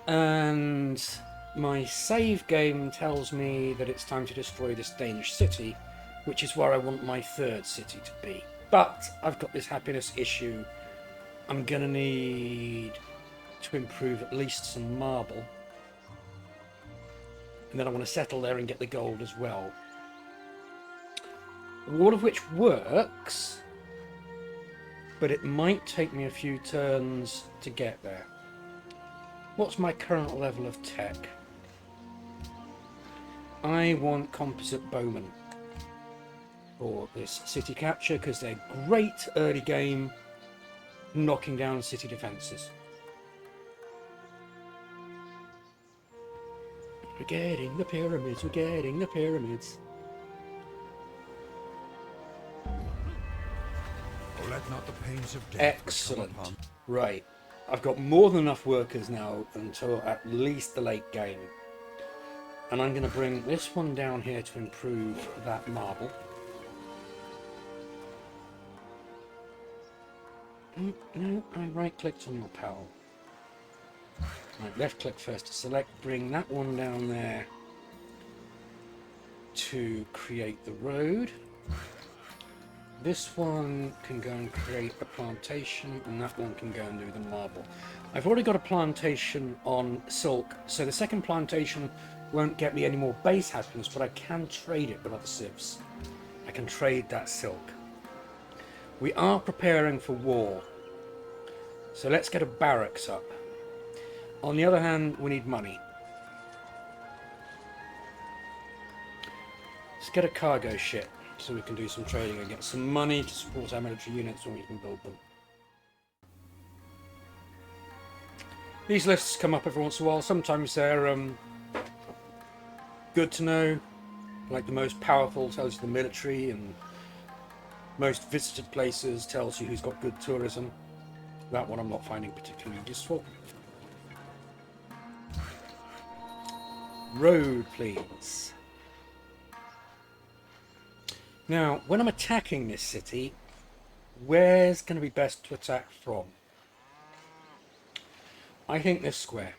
And my save game tells me that it's time to destroy this Danish city, which is where I want my third city to be. But I've got this happiness issue. I'm gonna need to improve at least some marble. And then I want to settle there and get the gold as well. All of which works, but it might take me a few turns to get there. What's my current level of tech? I want composite bowmen for this city capture because they're great early game knocking down city defences. We're getting the pyramids, we're getting the pyramids. Oh, let not the pains of death Excellent. Right. I've got more than enough workers now until at least the late game. And I'm going to bring this one down here to improve that marble. No, I right-clicked on your pal. Right, left-click first to select. Bring that one down there to create the road. This one can go and create a plantation, and that one can go and do the marble. I've already got a plantation on silk, so the second plantation won't get me any more base happiness, but I can trade it with other civs. I can trade that silk. We are preparing for war, so let's get a barracks up. On the other hand, we need money. Let's get a cargo ship so we can do some trading and get some money to support our military units when we can build them. These lists come up every once in a while. Sometimes they're good to know, like the most powerful tells you the military, and most visited places tells you who's got good tourism. That one I'm not finding particularly useful. Road, please. Now, when I'm attacking this city, where's going to be best to attack from? I think this square.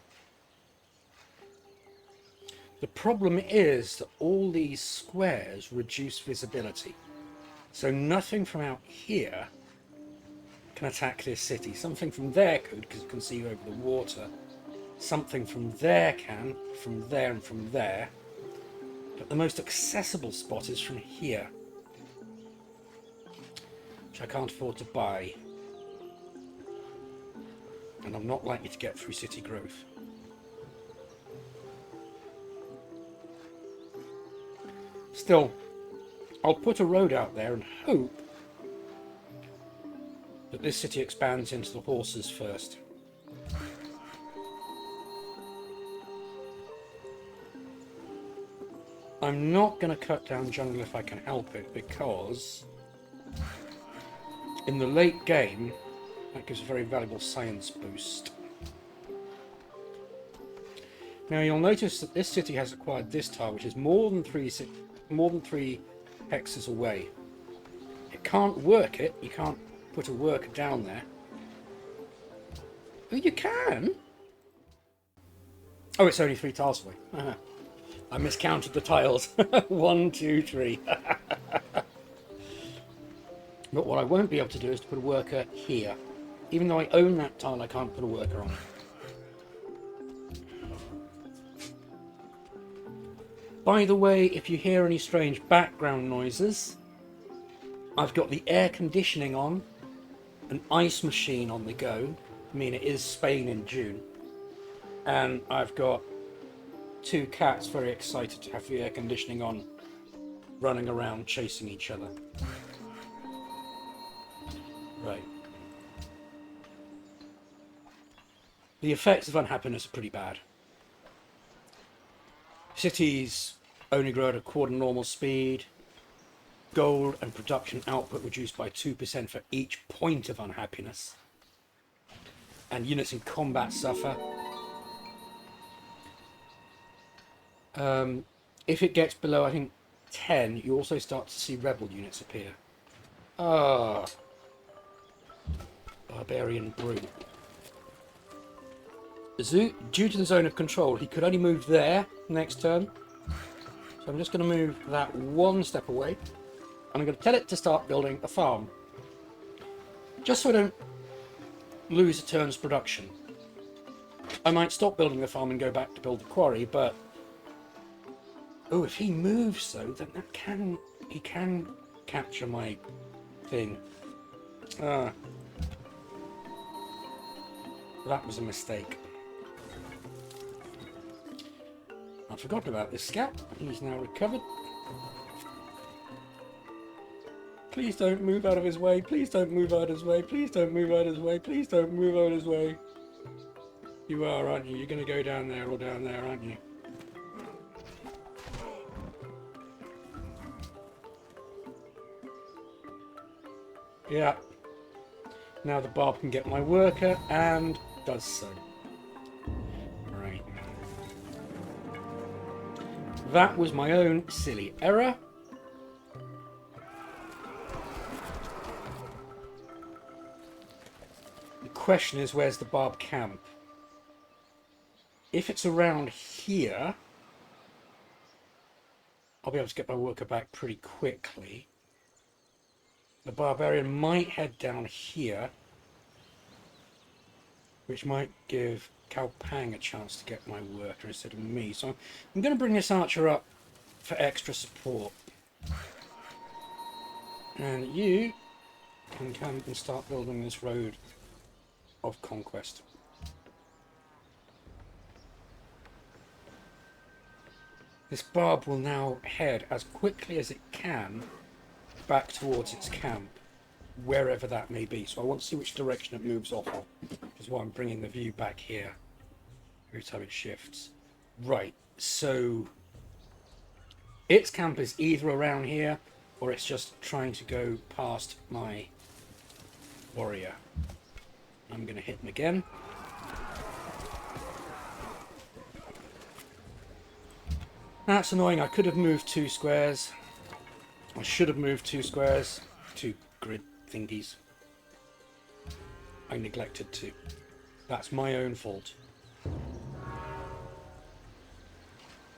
The problem is that all these squares reduce visibility. So nothing from out here can attack this city. Something from there could, because you can see over the water. Something from there can, from there and from there. But the most accessible spot is from here, which I can't afford to buy. And I'm not likely to get through city growth. Still, I'll put a road out there and hope that this city expands into the horses first. I'm not going to cut down jungle if I can help it, because in the late game that gives a very valuable science boost. Now you'll notice that this city has acquired this tile, which is more than three hexes away. It can't work it. You can't put a worker down there. Oh, you can. Oh, it's only 3 tiles away. I miscounted the tiles. 1, 2, 3. But what I won't be able to do is to put a worker here. Even though I own that tile, I can't put a worker on it. By the way, if you hear any strange background noises, I've got the air conditioning on, an ice machine on the go. I mean, it is Spain in June. And I've got 2 cats very excited to have the air conditioning on, running around chasing each other. Right. The effects of unhappiness are pretty bad. Cities only grow at a quarter normal speed. Gold and production output reduced by 2% for each point of unhappiness. And units in combat suffer. If it gets below, I think, 10, you also start to see rebel units appear. Ah, barbarian brute. Due to the zone of control, he could only move there next turn. So I'm just going to move that one step away. And I'm going to tell it to start building a farm. Just so I don't lose a turn's production. I might stop building the farm and go back to build the quarry, but... Oh, if he moves though, then he can capture my thing. That was a mistake. I'd forgotten about this scout. He's now recovered. Please don't move out of his way. Please don't move out of his way. Please don't move out of his way. Please don't move out of his way. You are, aren't you? You're going to go down there or down there, aren't you? Yeah. Now the barb can get my worker, and does so. Right. That was my own silly error. The question is, where's the barb camp? If it's around here, I'll be able to get my worker back pretty quickly. The barbarian might head down here, which might give Kalpang a chance to get my worker instead of me. So I'm going to bring this archer up for extra support. And you can come and start building this road of conquest. This barb will now head as quickly as it can back towards its camp, wherever that may be. So I want to see which direction it moves off of, which is why I'm bringing the view back here every time it shifts. Right, so its camp is either around here or it's just trying to go past my warrior. I'm going to hit him again. That's annoying. I could have moved 2 squares. I should have moved 2 squares, 2 grid thingies. I neglected to. That's my own fault.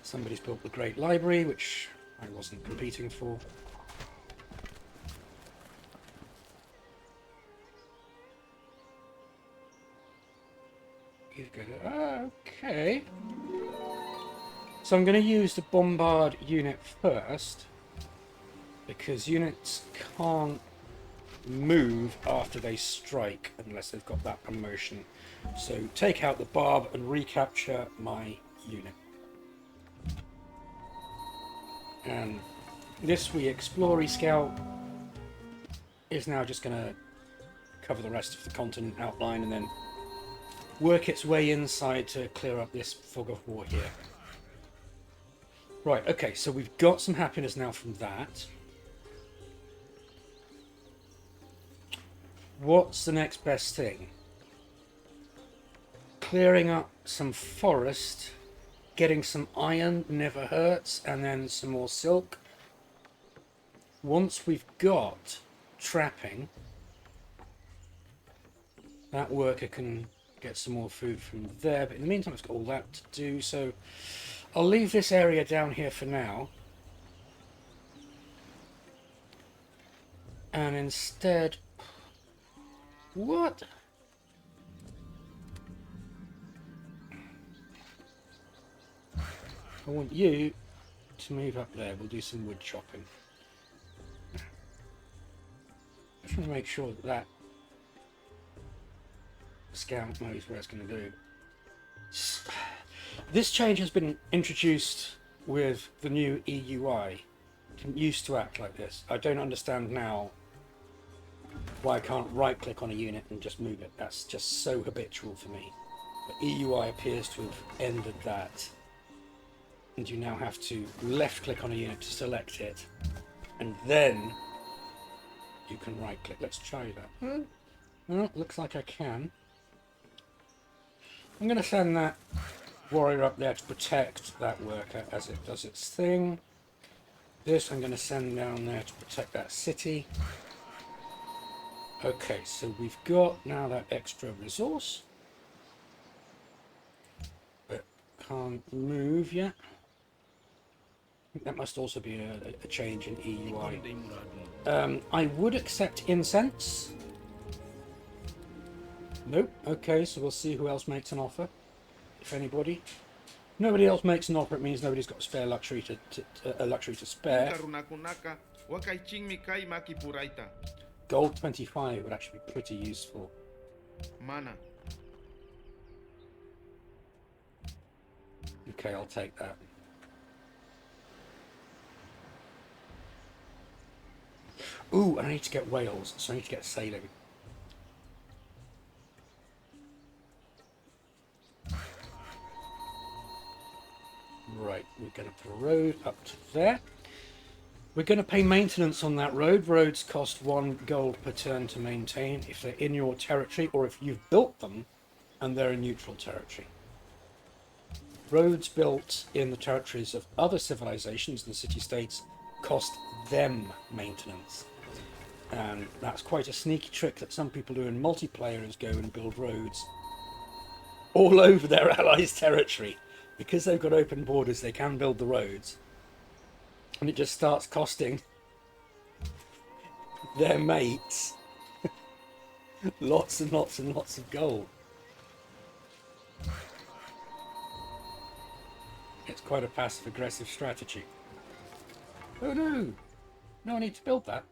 Somebody's built the Great Library, which I wasn't competing for. You've got it. Okay. So I'm going to use the bombard unit first, because units can't move after they strike unless they've got that promotion. So take out the barb and recapture my unit. And this wee explorer scout is now just going to cover the rest of the continent outline and then work its way inside to clear up this fog of war here. Right, okay, so we've got some happiness now from that. What's the next best thing? Clearing up some forest, getting some iron never hurts, and then some more silk. Once we've got trapping, that worker can get some more food from there, but in the meantime it's got all that to do, so I'll leave this area down here for now. And instead... What? I want you to move up there. We'll do some wood chopping. Just want to make sure that that scout knows where it's going to do. This change has been introduced with the new EUI. It didn't used to act like this. I don't understand now why I can't right click on a unit and just move it. That's just so habitual for me. The EUI appears to have ended that. And you now have to left click on a unit to select it. And then you can right click. Let's try that. Well, looks like I can. I'm going to send that warrior up there to protect that worker as it does its thing. This I'm going to send down there to protect that city. Okay, so we've got now that extra resource. can't move yet. That must also be a change in EUI. I would accept incense. Nope. Okay, so we'll see who else makes an offer. If anybody. Nobody else makes an offer, it means nobody's got a spare luxury to spare. Gold 25 would actually be pretty useful. Mana. Okay, I'll take that. Ooh, and I need to get whales, so I need to get sailing. Right, we're going to put a road up to there. We're going to pay maintenance on that road. Roads cost 1 gold per turn to maintain if they're in your territory or if you've built them and they're in neutral territory. Roads built in the territories of other civilizations and city-states cost them maintenance. And that's quite a sneaky trick that some people do in multiplayer, is go and build roads all over their allies' territory. Because they've got open borders, they can build the roads. And it just starts costing their mates lots and lots and lots of gold. It's quite a passive-aggressive strategy. Oh no! No, I need to build that.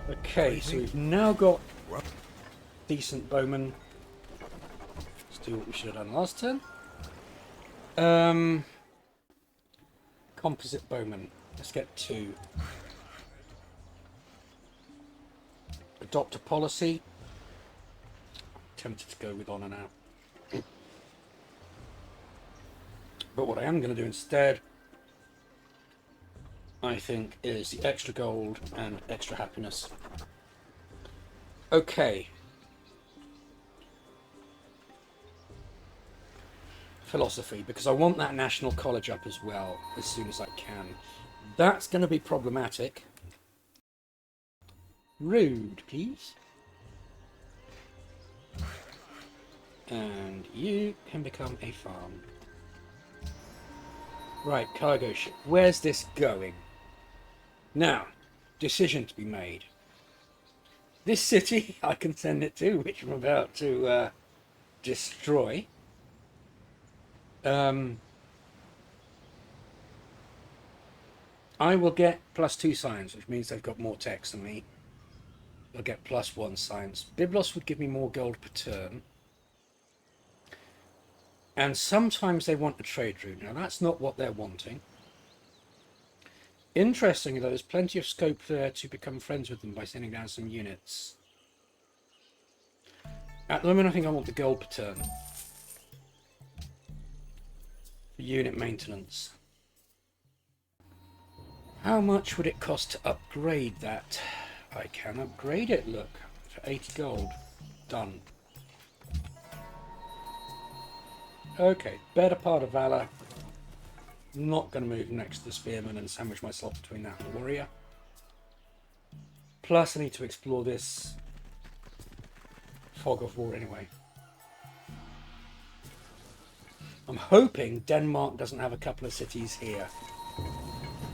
Okay, so we've now got decent bowmen. Let's do what we should have done last turn. Composite bowmen. Let's get 2. Adopt a policy. Tempted to go with honor now. But what I am going to do instead, I think, is the extra gold and extra happiness. Okay. Philosophy, because I want that national college up as well as soon as I can. That's going to be problematic. Rude, please. And you can become a farm. Right, cargo ship. Where's this going? Now, decision to be made. This city I can send it to, which I'm about to destroy. I will get +2 science, which means they've got more techs than me. I'll get +1 science. Byblos would give me more gold per turn. And sometimes they want a trade route. Now, that's not what they're wanting. Interestingly, though, there's plenty of scope there to become friends with them by sending down some units. At the moment, I think I want the gold per turn. For unit maintenance. How much would it cost to upgrade that? I can upgrade it, look. For 80 gold. Done. Okay, better part of Valor. Not going to move next to the Spearman and sandwich myself between that and the Warrior. Plus, I need to explore this Fog of War anyway. I'm hoping Denmark doesn't have a couple of cities here.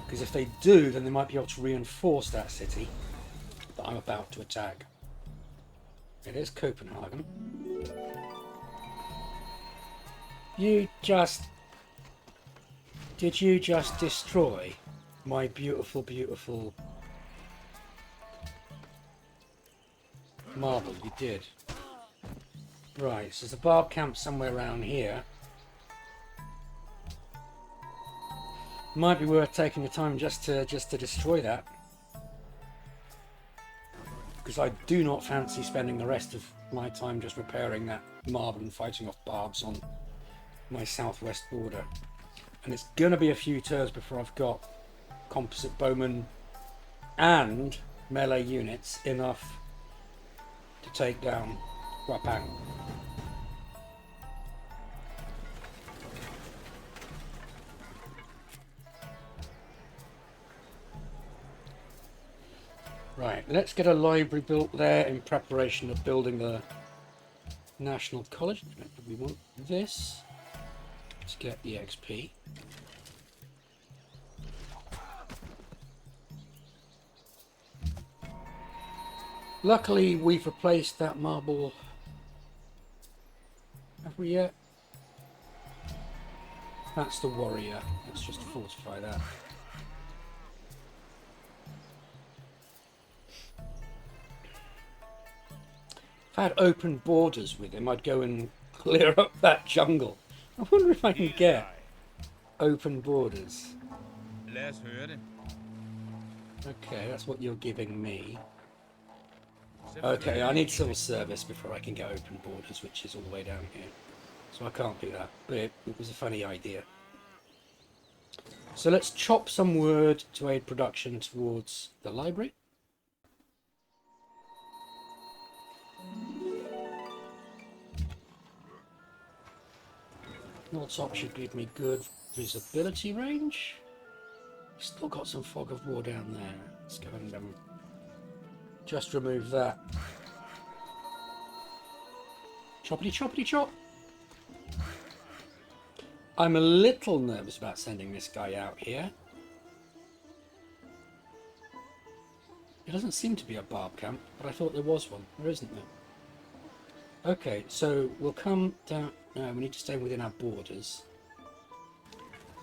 Because if they do, then they might be able to reinforce that city that I'm about to attack. It is Copenhagen. Did you just destroy my beautiful, beautiful marble? You did. Right, so there's a barb camp somewhere around here. Might be worth taking the time just to destroy that. Because I do not fancy spending the rest of my time just repairing that marble and fighting off barbs on my southwest border. And it's going to be a few turns before I've got composite bowmen and melee units enough to take down Wapang. Right, let's get a library built there in preparation of building the National College. We want this to get the XP. Luckily, we've replaced that marble. Have we yet? That's the warrior. Let's just fortify that. If I had open borders with him, I'd go and clear up that jungle. I wonder if I can get open borders. Lad os høre det. Okay, that's what you're giving me. Okay, I need civil service before I can get open borders, which is all the way down here. So I can't do that, but it was a funny idea. So let's chop some wood to aid production towards the library. Hilltop should give me good visibility range. Still got some fog of war down there. Let's go and just remove that. Choppity choppity chop. I'm a little nervous about sending this guy out here. It doesn't seem to be a barb camp, but I thought there was one. There isn't there? Okay, so we'll come down. No, we need to stay within our borders.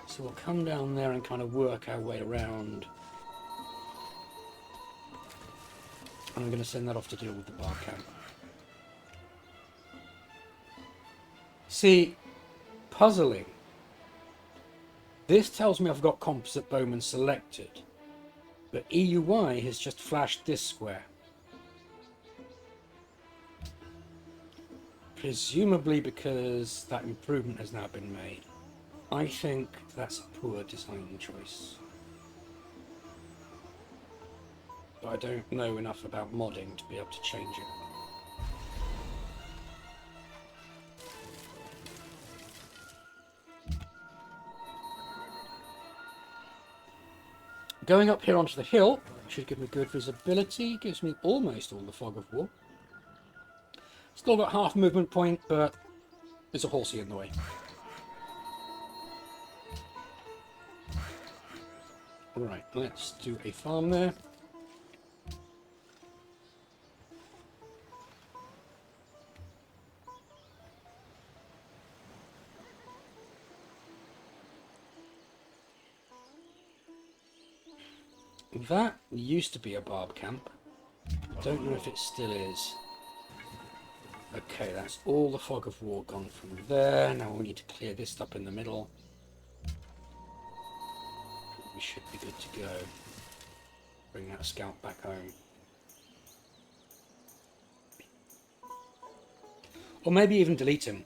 So we'll come down there and kind of work our way around. And I'm going to send that off to deal with the barb camp. See, puzzling. This tells me I've got composite bowman selected, but EUI has just flashed this square. Presumably because that improvement has now been made. I think that's a poor design choice. But I don't know enough about modding to be able to change it. Going up here onto the hill should give me good visibility, gives me almost all the fog of war. Still got half movement point, but there's a horsey in the way. Right, let's do a farm there. That used to be a barb camp. I don't know if it still is. Okay, that's all the fog of war gone from there. Now we need to clear this up in the middle. We should be good to go. Bring that scout back home. Or maybe even delete him.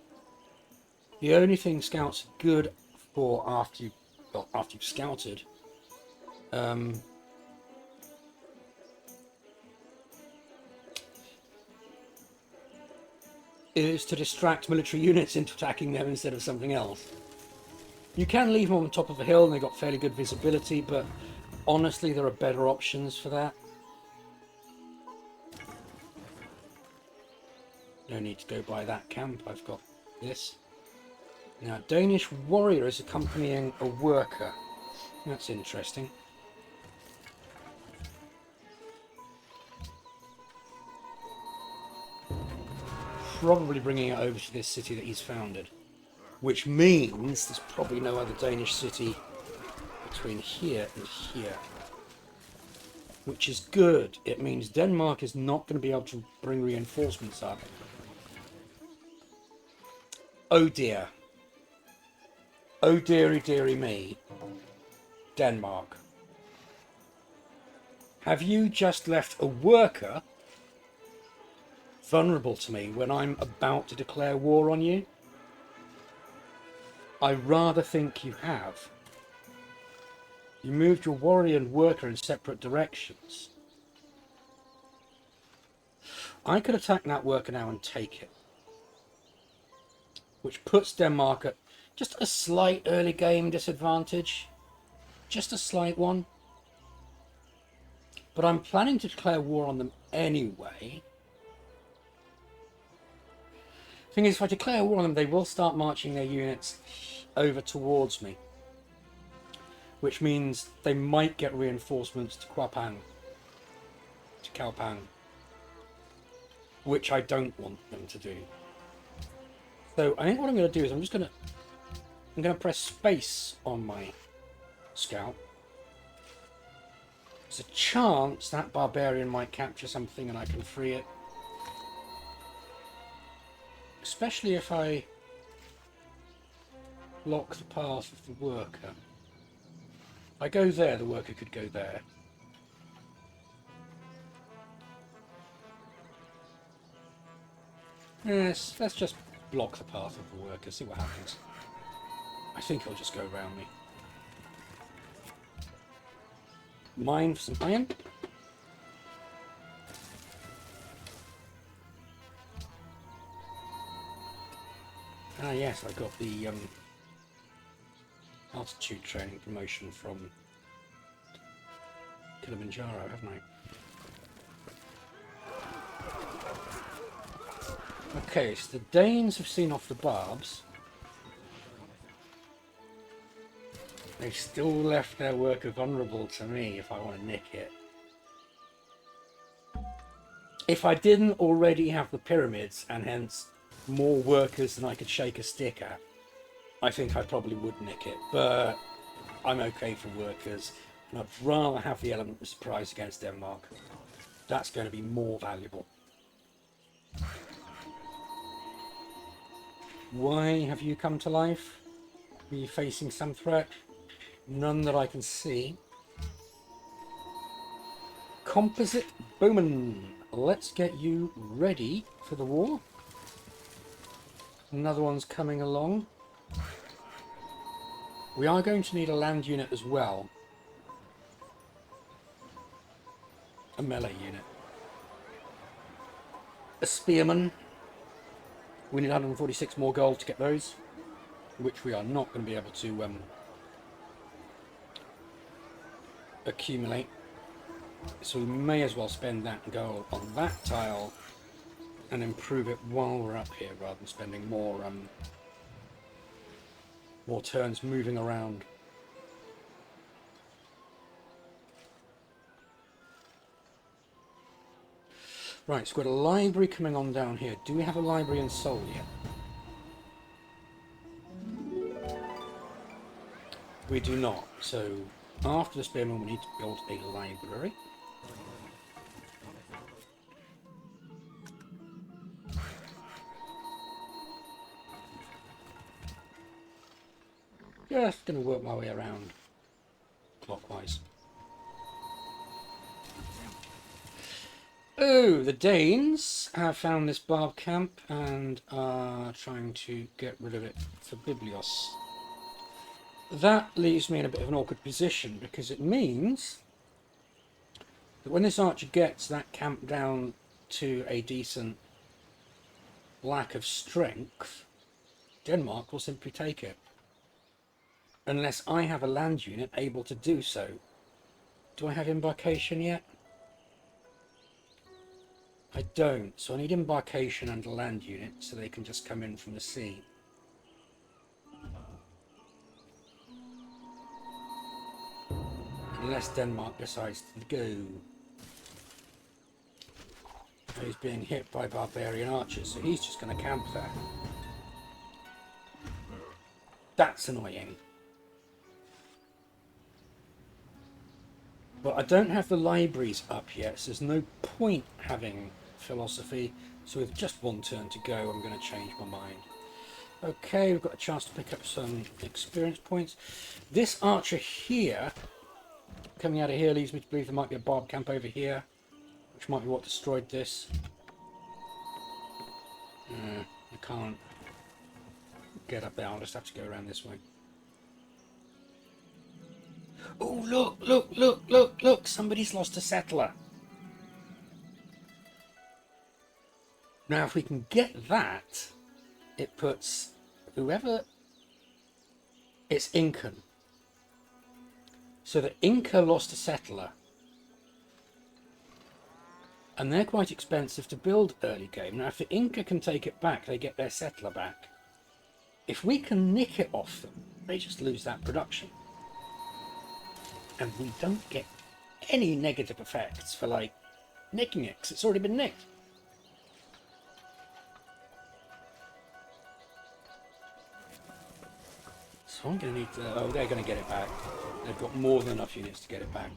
The only thing scouts are good for after you've scouted is to distract military units into attacking them instead of something else. You can leave them on top of a hill and they've got fairly good visibility, but honestly there are better options for that. No need to go by that camp, I've got this. Now, Danish warrior is accompanying a worker. That's interesting. Probably bringing it over to this city that he's founded, which means there's probably no other Danish city between here and here, which is good. It means Denmark is not going to be able to bring reinforcements up. Oh dear. Oh dearie dearie me. Denmark. Have you just left a worker vulnerable to me when I'm about to declare war on you? I rather think you have. You moved your warrior and worker in separate directions. I could attack that worker now and take it, which puts Denmark at just a slight early game disadvantage. Just a slight one. But I'm planning to declare war on them anyway. Thing is, if I declare war on them, they will start marching their units over towards me, which means they might get reinforcements to Kalpang, which I don't want them to do. So I think what I'm going to do is I'm going to press space on my scout. There's a chance that barbarian might capture something and I can free it. Especially if I block the path of the worker. If I go there, the worker could go there. Yes, let's just block the path of the worker, see what happens. I think he'll just go around me. Mine for some iron. Ah yes, I got the altitude training promotion from Kilimanjaro, haven't I? Okay, so the Danes have seen off the barbs. They still left their worker vulnerable to me if I want to nick it. If I didn't already have the pyramids and hence more workers than I could shake a stick at, I think I probably would nick it, but I'm okay for workers, and I'd rather have the element of surprise against Denmark. That's going to be more valuable. Why have you come to life? Are you facing some threat? None that I can see. Composite Bowman. Let's get you ready for the war. Another one's coming along. We are going to need a land unit as well. A melee unit. A spearman. We need 146 more gold to get those, which we are not going to be able to accumulate. So we may as well spend that gold on that tile and improve it while we're up here, rather than spending more turns moving around. Right, so we've got a library coming on down here. Do we have a library in Seoul yet? We do not. So after the spearman, we need to build a library. Just going to work my way around clockwise. Oh, the Danes have found this barb camp and are trying to get rid of it for Biblios. That leaves me in a bit of an awkward position, because it means that when this archer gets that camp down to a decent lack of strength, Denmark will simply take it. Unless I have a land unit able to do so. Do I have embarkation yet? I don't, so I need embarkation and a land unit so they can just come in from the sea. Unless Denmark decides to go. He's being hit by barbarian archers, so he's just going to camp there. That's annoying. But I don't have the libraries up yet, so there's no point having philosophy. So with just one turn to go, I'm going to change my mind. Okay, we've got a chance to pick up some experience points. This archer here, coming out of here, leads me to believe there might be a barb camp over here, which might be what destroyed this. I can't get up there, I'll just have to go around this way. Oh, look, look, look, look, look, somebody's lost a settler. Now, if we can get that, it puts whoever... It's Incan. So the Inca lost a settler. And they're quite expensive to build early game. Now, if the Inca can take it back, they get their settler back. If we can nick it off them, they just lose that production. And we don't get any negative effects for, like, nicking it, because it's already been nicked. So I'm going to need to... Oh, they're going to get it back. They've got more than enough units to get it back.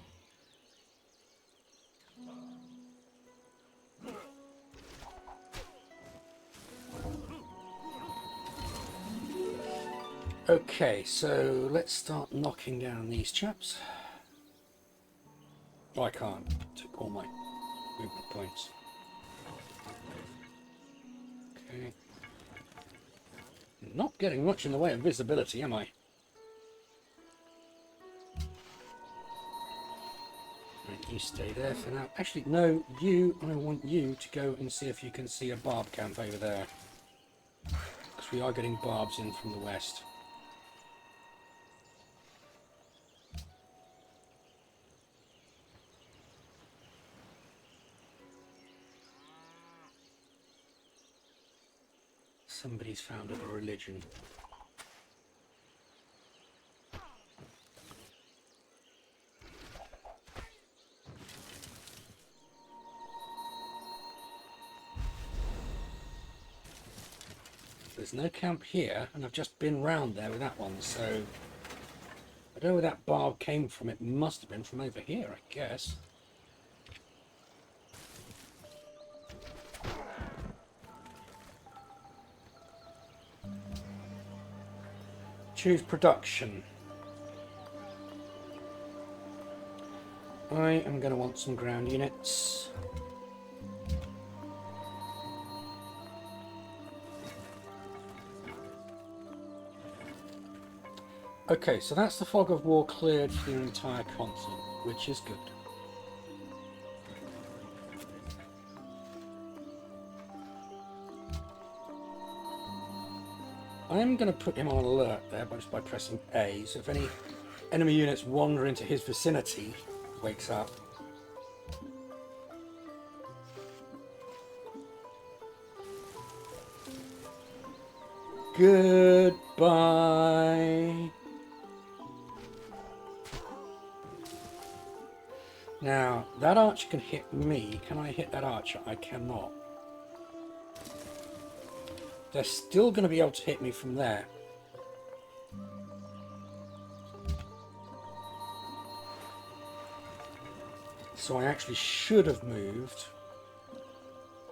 Okay, so let's start knocking down these chaps. Oh, I can't. Took all my movement points. Okay. Not getting much in the way of visibility, am I? Right, you stay there for now. Actually, no, I want you to go and see if you can see a barb camp over there. Because we are getting barbs in from the west. Somebody's founded a religion. There's no camp here, and I've just been round there with that one, so I don't know where that barb came from. It must have been from over here, I guess. Choose production. I am going to want some ground units. Okay, so that's the fog of war cleared for the entire continent, which is good. I am going to put him on alert there just by pressing A, so if any enemy units wander into his vicinity, he wakes up. Goodbye. Now, that archer can hit me. Can I hit that archer? I cannot. They're still going to be able to hit me from there. So I actually should have moved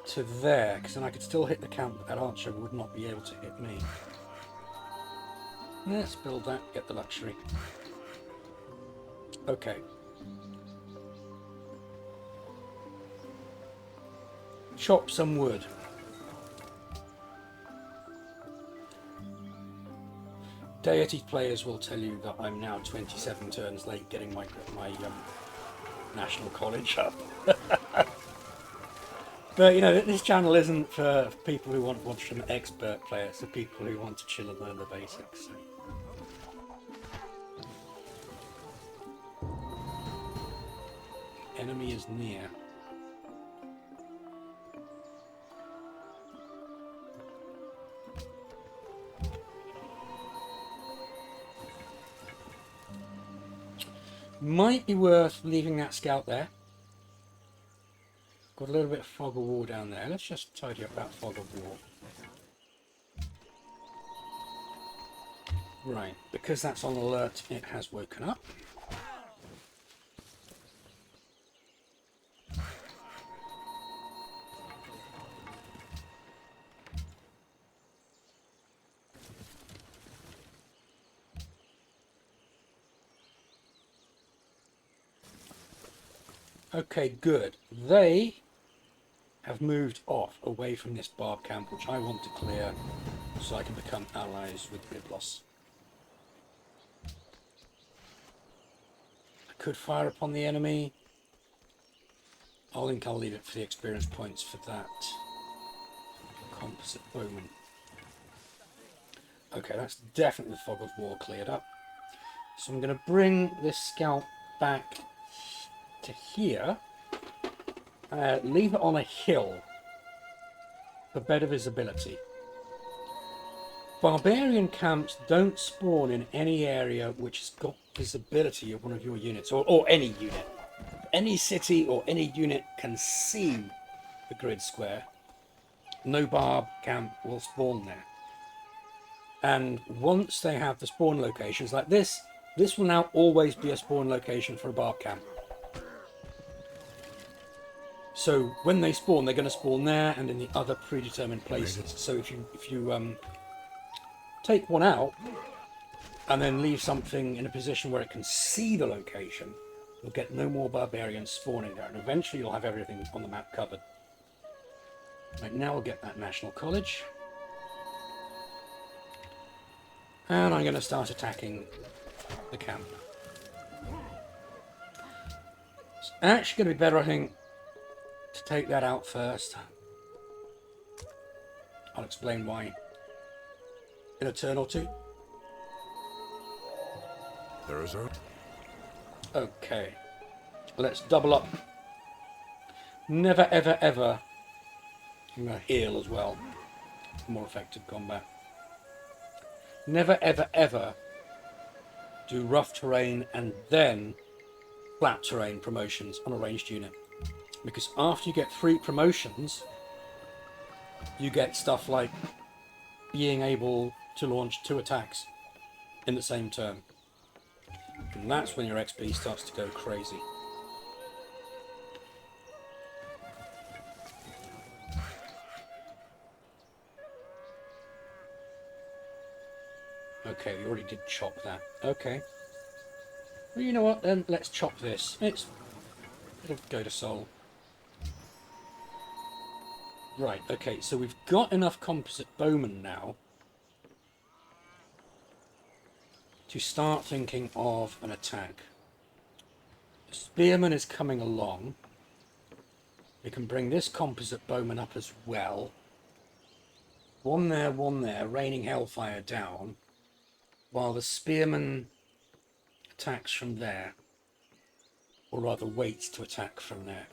to there, because then I could still hit the camp, but that archer would not be able to hit me. Let's build that, get the luxury. Okay. Chop some wood. Deity players will tell you that I'm now 27 turns late getting my National College up. But, you know, this channel isn't for people who want to watch some expert players, it's for people who want to chill and learn the basics. So. Enemy is near. Might be worth leaving that scout there. Got a little bit of fog of war down there. Let's just tidy up that fog of war. Right, because that's on alert, it has woken up. Okay, good. They have moved off away from this barb camp, which I want to clear so I can become allies with Biblos. I could fire upon the enemy. I think I'll leave it for the experience points for that. composite bowmen. Okay, that's definitely the fog of war cleared up. So I'm going to bring this scout back to here. Leave it on a hill for better visibility. Barbarian camps don't spawn in any area which has got visibility of one of your units, or any unit. Any city or any unit can see the grid square. No barb camp will spawn there. And once they have the spawn locations like this will now always be a spawn location for a barb camp. So when they spawn, they're going to spawn there and in the other predetermined places. So if you take one out and then leave something in a position where it can see the location, you'll get no more barbarians spawning there, and eventually you'll have everything on the map covered. Right, now we'll get that National College. And I'm going to start attacking the camp. It's actually going to be better, I think, to take that out first. I'll explain why in a turn or two. There is a... Okay, let's double up. Never, ever, ever. I'm going to heal as well. More effective combat. Never, ever, ever do rough terrain and then flat terrain promotions on a ranged unit. Because after you get 3 promotions, you get stuff like being able to launch 2 attacks in the same turn. And that's when your XP starts to go crazy. Okay, we already did chop that. Okay. Well, you know what, then let's chop this. It'll go to soul. Right, okay, so we've got enough composite bowmen now to start thinking of an attack. The spearman is coming along. We can bring this composite bowman up as well. One there, raining hellfire down, while the spearman attacks from there, or rather waits to attack from there.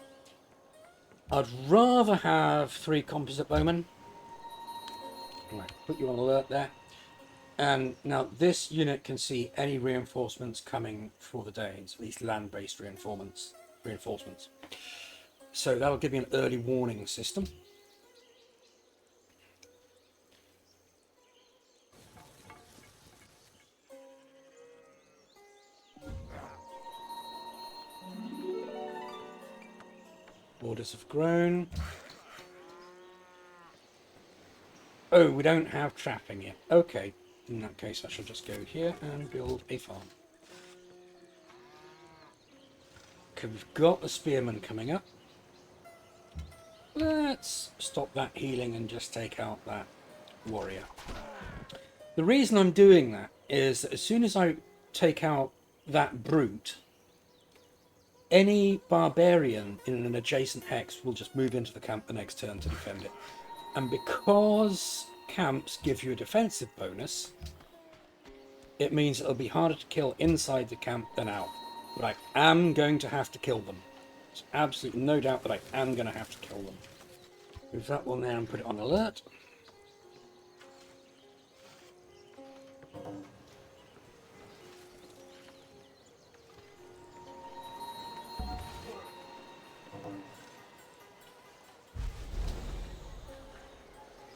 I'd rather have 3 composite bowmen. Right, put you on alert there. And now this unit can see any reinforcements coming for the days, at least land-based reinforcements. So that'll give you an early warning system. Borders have grown. Oh, we don't have trapping yet. Okay, in that case I shall just go here and build a farm. Okay, we've got the spearman coming up. Let's stop that healing and just take out that warrior. The reason I'm doing that is that as soon as I take out that brute, any barbarian in an adjacent hex will just move into the camp the next turn to defend it. And because camps give you a defensive bonus, it means it'll be harder to kill inside the camp than out. But I am going to have to kill them. There's absolutely no doubt that I am going to have to kill them. Move that one there and put it on alert.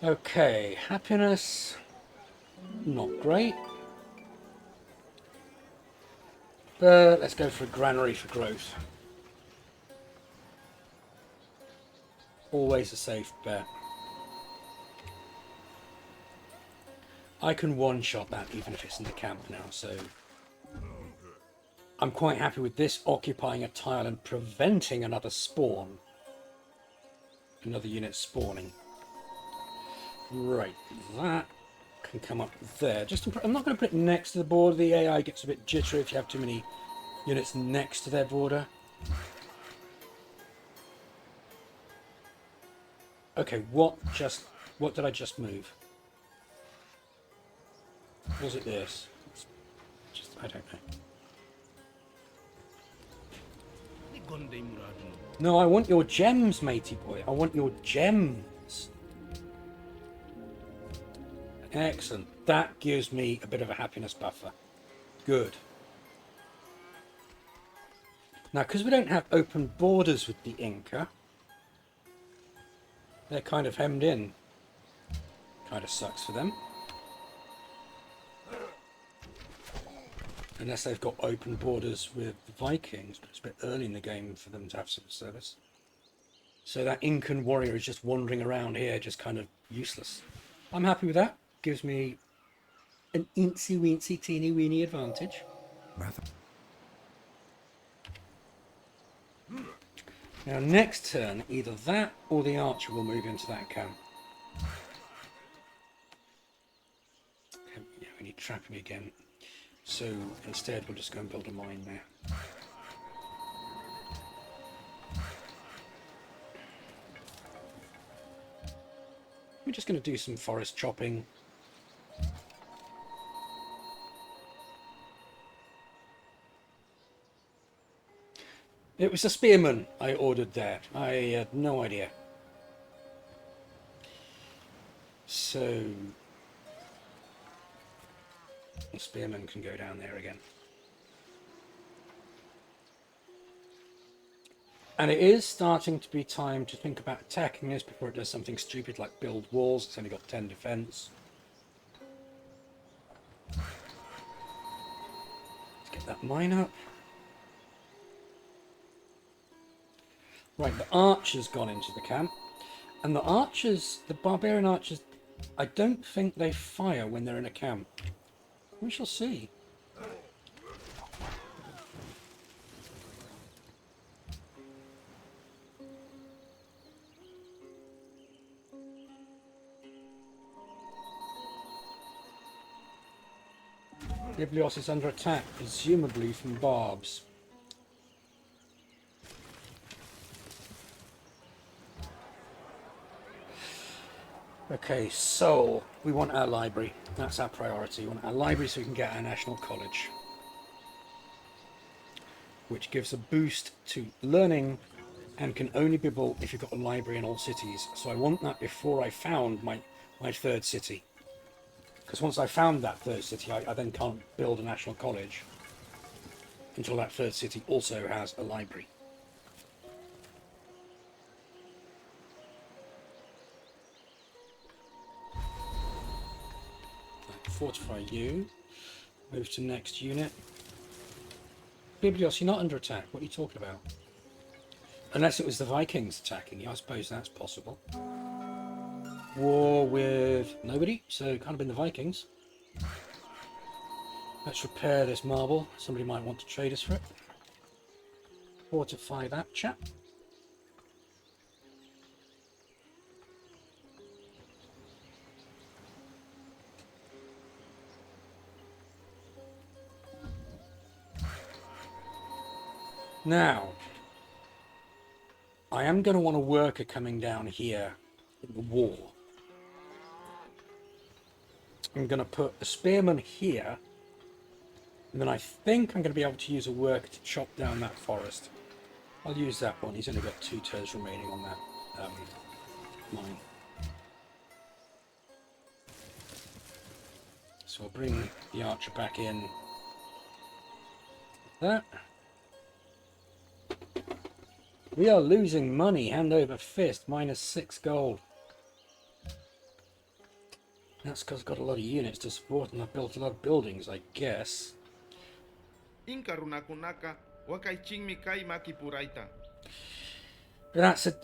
Okay, happiness, not great. But let's go for a granary for growth. Always a safe bet. I can one-shot that even if it's in the camp now, so I'm quite happy with this occupying a tile and preventing another spawn. Another unit spawning. Right, that can come up there. I'm not going to put it next to the border. The AI gets a bit jittery if you have too many units next to their border. Okay, what just What did I just move? Was it this? Just, I don't know. No, I want your gems, matey boy. I want your gems. Excellent. That gives me a bit of a happiness buffer. Good. Now, because we don't have open borders with the Inca, they're kind of hemmed in. Kind of sucks for them. Unless they've got open borders with the Vikings, but it's a bit early in the game for them to have civil service. So that Incan warrior is just wandering around here, just kind of useless. I'm happy with that. Gives me an incy-wincy, teeny-weeny advantage. Now, next turn, either that or the archer will move into that camp. Yeah, we need trapping again. So instead, we'll just go and build a mine there. We're just going to do some forest chopping. It was a spearman I ordered there. I had no idea. So the spearman can go down there again. And it is starting to be time to think about attacking this before it does something stupid like build walls. It's only got 10 defense. Let's get that mine up. Right, the archer's gone into the camp. And the archers, the barbarian archers, I don't think they fire when they're in a camp. We shall see. Biblios is under attack, presumably from barbs. Okay, so we want our library. That's our priority. We want our library so we can get our national college, which gives a boost to learning and can only be built if you've got a library in all cities. So I want that before I found my third city. Because once I found that third city, I then can't build a national college until that third city also has a library. Fortify you. Move to next unit. Biblios, you're not under attack. What are you talking about? Unless it was the Vikings attacking you. I suppose that's possible. War with nobody, so it can't have been the Vikings. Let's repair this marble. Somebody might want to trade us for it. Fortify that chap. Now, I am going to want a worker coming down here in the wall. I'm going to put a spearman here, and then I think I'm going to be able to use a worker to chop down that forest. I'll use that one. He's only got 2 turns remaining on that mine. So I'll bring the archer back in. That. We are losing money hand over fist, -6 gold. That's because I've got a lot of units to support and I've built a lot of buildings, I guess. That's a...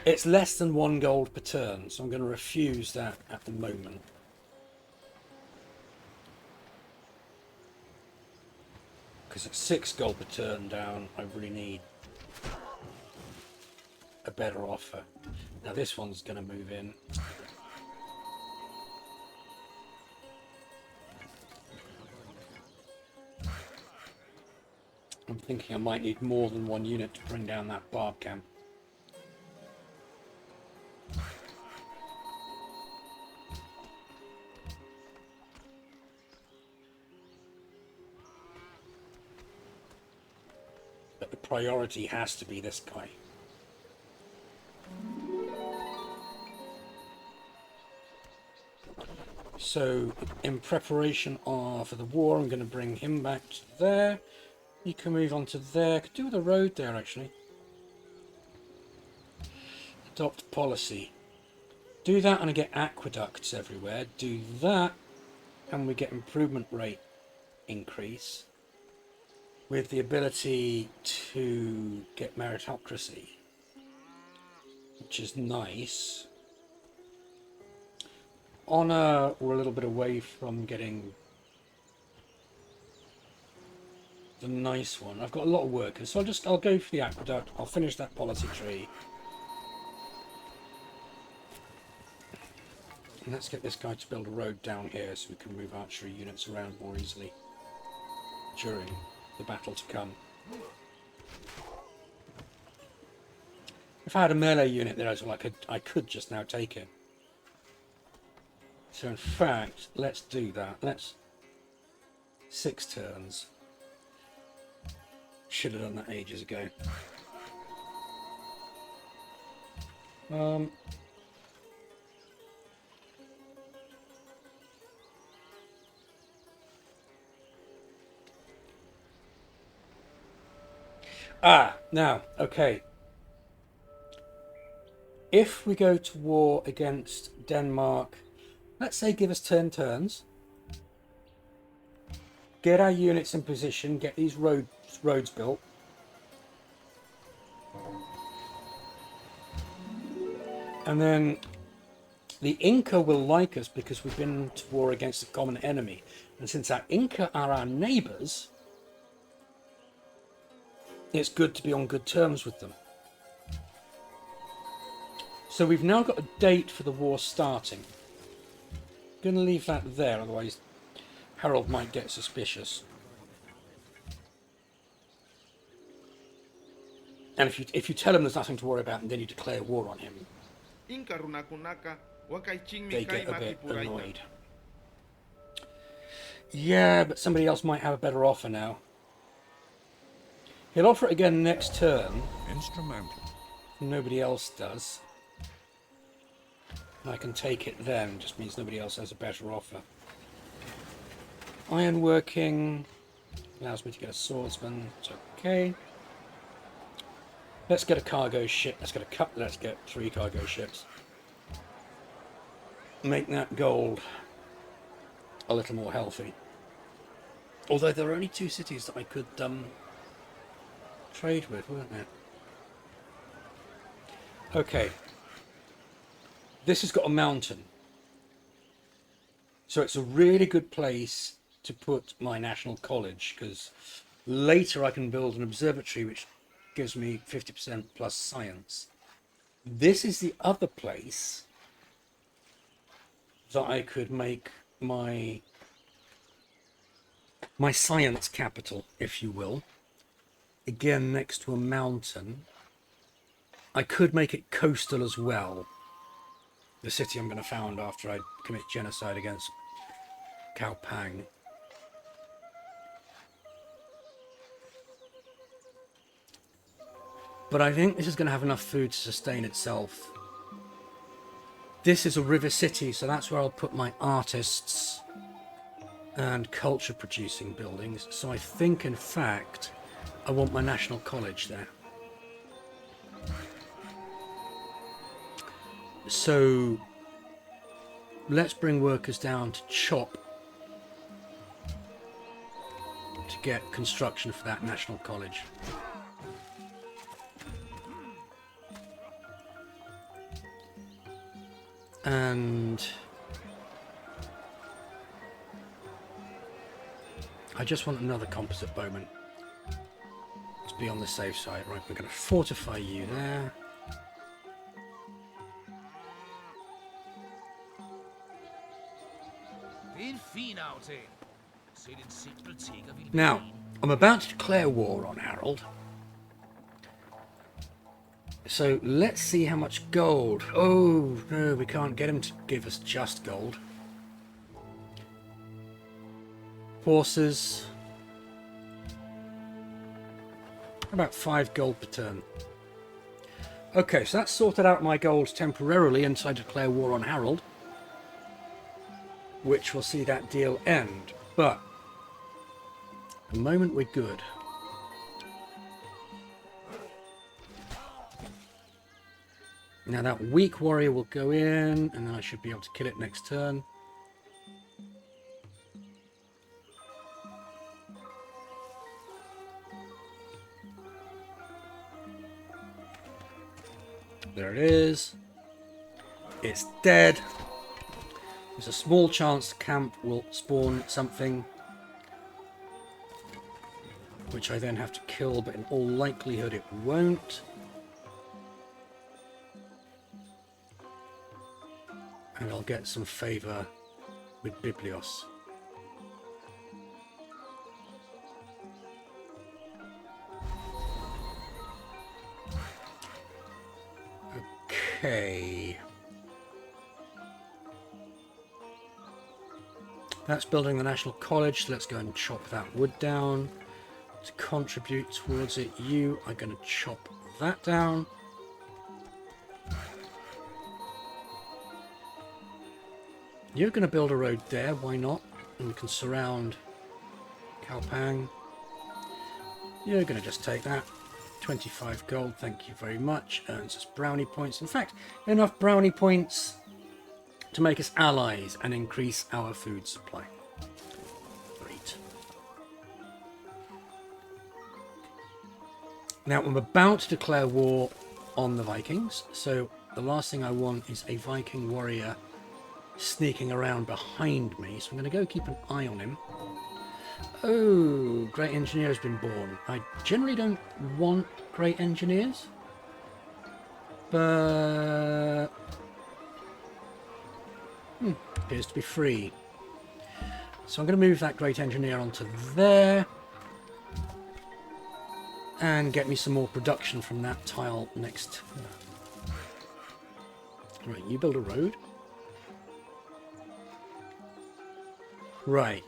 It's less than 1 gold per turn, so I'm going to refuse that at the moment. Because at 6 gold per turn down, I really need a better offer. Now this one's going to move in. I'm thinking I might need more than 1 unit to bring down that barb camp. but the priority has to be this guy. So, in preparation for the war, I'm going to bring him back to there. He can move on to there. Could do with a road there, actually. Adopt policy. Do that and I get aqueducts everywhere. Do that and we get improvement rate increase. With the ability to get meritocracy. Which is nice. Honor, we're a little bit away from getting the nice one. I've got a lot of workers, so I'll go for the aqueduct. I'll finish that policy tree. And let's get this guy to build a road down here so we can move archery units around more easily during the battle to come. If I had a melee unit there as well, I could just now take it. So in fact, let's do that. Let's 6 turns. Should have done that ages ago. Now, okay. If we go to war against Denmark, let's say give us 10 turns. Get our units in position, get these roads built. And then the Inca will like us because we've been to war against a common enemy. And since our Inca are our neighbours, it's good to be on good terms with them. So we've now got a date for the war starting. I'm going to leave that there, otherwise Harold might get suspicious. And if you tell him there's nothing to worry about and then you declare war on him, they get a bit annoyed. Yeah, but somebody else might have a better offer now. He'll offer it again next turn. Instrumental. Nobody else does. I can take it then, just means nobody else has a better offer. Ironworking allows me to get a swordsman. It's okay. Let's get a cargo ship. Let's get 3 cargo ships. Make that gold a little more healthy. Although there are only 2 cities that I could trade with, weren't there? Okay. This has got a mountain. So it's a really good place to put my national college, because later I can build an observatory which gives me 50% plus science. This is the other place that I could make my science capital, if you will. Again, next to a mountain. I could make it coastal as well. The city I'm going to found after I commit genocide against Cao Pang. But I think this is going to have enough food to sustain itself. This is a river city, so that's where I'll put my artists and culture producing buildings. So I think, in fact, I want my national college there. So let's bring workers down to chop to get construction for that national college. And I just want another composite bowman to be on the safe side. Right, we're going to fortify you there. Now, I'm about to declare war on Harold. So let's see how much gold. Oh, no, we can't get him to give us just gold. Horses. About 5 gold per turn. Okay, so that's sorted out my goals temporarily until I declare war on Harold, which will see that deal end. But at the moment we're good. Now that weak warrior will go in, and then I should be able to kill it next turn. There it is. It's dead. There's a small chance the camp will spawn something, which I then have to kill, but in all likelihood it won't. And I'll get some favour with Biblios. Okay. That's building the National College, so let's go and chop that wood down. To contribute towards it, you are going to chop that down. You're going to build a road there, why not? And we can surround Kalpang. You're going to just take that. 25 gold, thank you very much. Earns us brownie points. In fact, enough brownie points to make us allies and increase our food supply. Great. Now, I'm about to declare war on the Vikings, so the last thing I want is a Viking warrior sneaking around behind me, so I'm going to go keep an eye on him. Oh, great engineer has been born. I generally don't want great engineers, but appears to be free. So I'm going to move that great engineer onto there and get me some more production from that tile next. Right, you build a road. Right.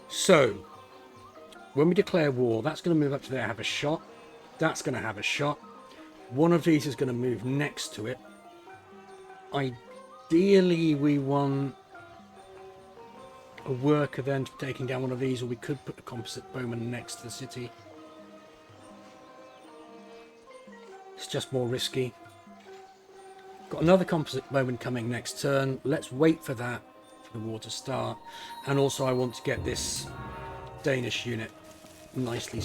So, when we declare war, that's going to move up to there, have a shot. That's going to have a shot. One of these is going to move next to it. Ideally, we want a worker then taking down one of these, or we could put a composite bowman next to the city. It's just more risky. Got another composite bowman coming next turn. Let's wait for that, for the war to start. And also I want to get this Danish unit nicely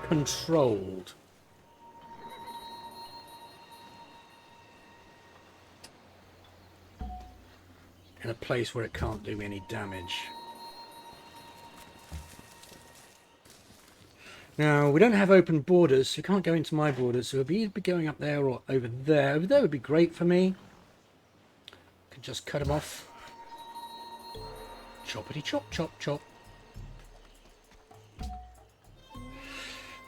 controlled. In a place where it can't do me any damage. Now, we don't have open borders, so we can't go into my borders, so we'll either be going up there or over there. Over there would be great for me. Could just cut them off. Choppity chop, chop, chop.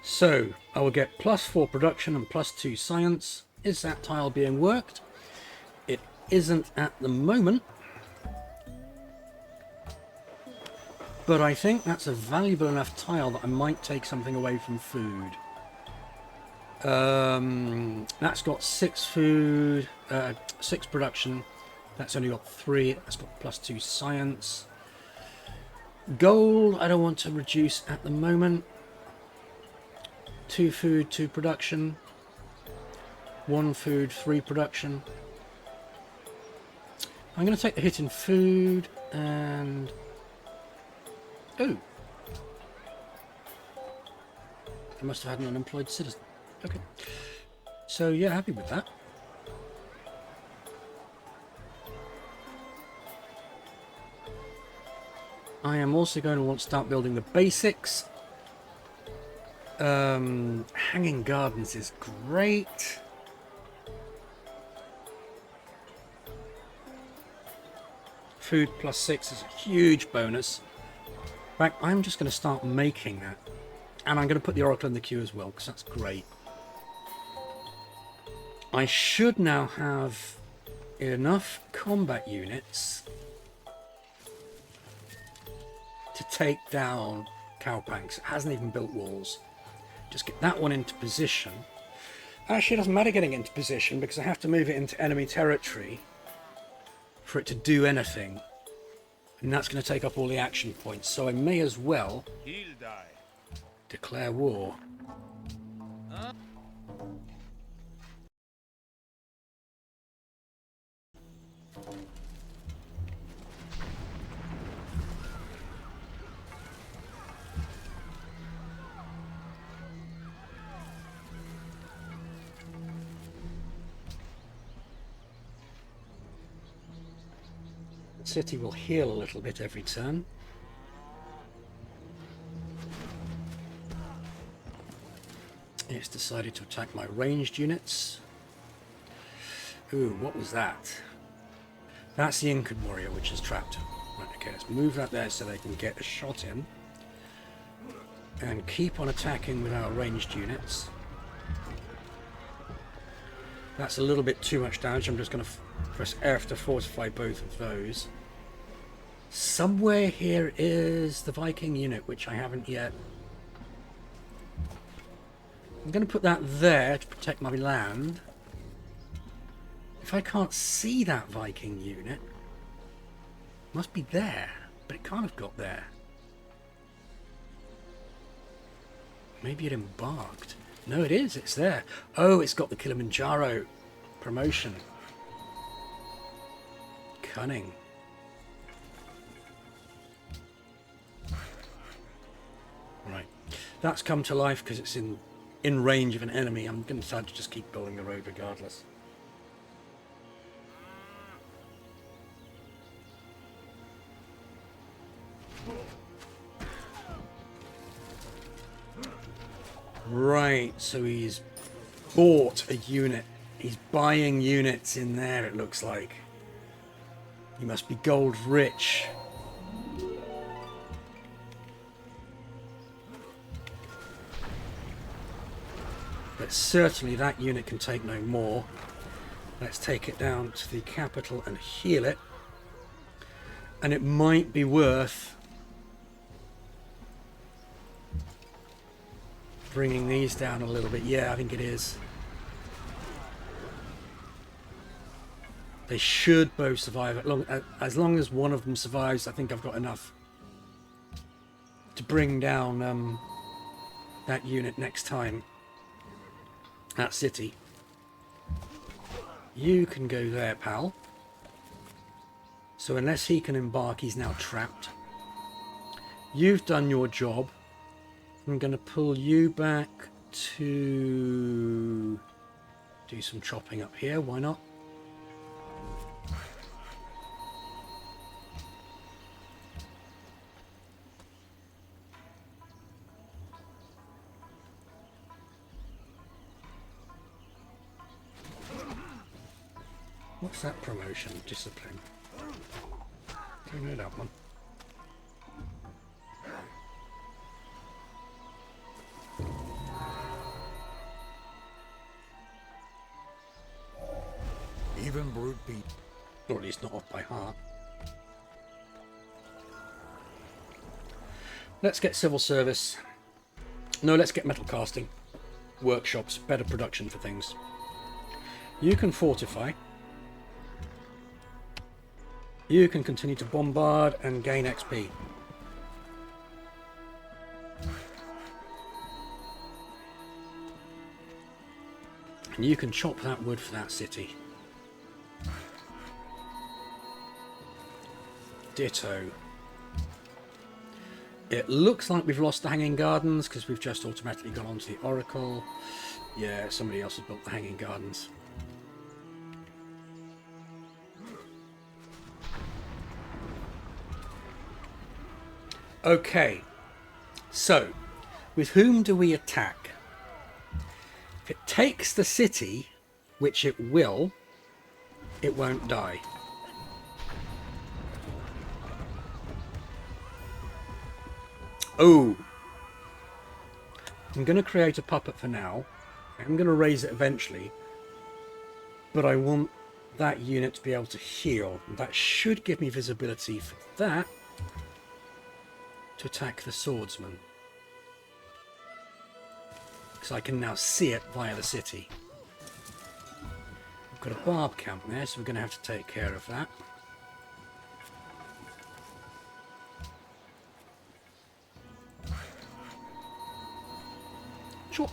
So, I will get +4 production and +2 science. Is that tile being worked? It isn't at the moment. But I think that's a valuable enough tile that I might take something away from food. That's got 6 food, 6 production. That's only got 3. That's got +2 science. Gold, I don't want to reduce at the moment. 2 food, 2 production. 1 food, 3 production. I'm going to take the hit in food and... Oh! I must have had an unemployed citizen. Okay. So, yeah, happy with that. I am also going to want to start building the basics. Hanging gardens is great. Food +6 is a huge bonus. In fact, I'm just going to start making that. And I'm going to put the Oracle in the queue as well, because that's great. I should now have enough combat units to take down cowpanks. It hasn't even built walls. Just get that one into position. Actually, it doesn't matter getting into position because I have to move it into enemy territory for it to do anything. And that's going to take up all the action points. So I may as well He'll die. declare war. The city will heal a little bit every turn. It's decided to attack my ranged units. Ooh, what was that? That's the Incan warrior, which is trapped. Right, okay, let's move that there so they can get a shot in. And keep on attacking with our ranged units. That's a little bit too much damage. I'm just going to press F to fortify both of those. Somewhere here is the Viking unit, which I haven't yet. I'm going to put that there to protect my land. If I can't see that Viking unit, it must be there, but it can't have got there. Maybe it embarked. No, it is. It's there. Oh, it's got the Kilimanjaro promotion. Cunning. Right. That's come to life because it's in range of an enemy. I'm going to decide to just keep building the road regardless. Right, so he's bought a unit. He's buying units in there, it looks like. He must be gold rich. But certainly that unit can take no more. Let's take it down to the capital and heal it. And it might be worth bringing these down a little bit. Yeah, I think it is. They should both survive. As long as one of them survives, I think I've got enough to bring down that unit next time. That city. You can go there, pal. So unless he can embark, he's now trapped. You've done your job. I'm going to pull you back to do some chopping up here. Why not? What's that promotion? Discipline. Don't know that one. Even brute beat. Or at least not off by heart. Let's get civil service. No, let's get metal casting. Workshops, better production for things. You can fortify. You can continue to bombard and gain XP. And you can chop that wood for that city. Ditto. It looks like we've lost the Hanging Gardens because we've just automatically gone onto the Oracle. Yeah, somebody else has built the Hanging Gardens. Okay, so with whom do we attack? If it takes the city, which it will, it won't die. Oh, I'm going to create a puppet for now. I'm going to raise it eventually, but I want that unit to be able to heal. That should give me visibility for that to attack the swordsman. because I can now see it via the city. We've got a barb camp there, so we're going to have to take care of that. Chop.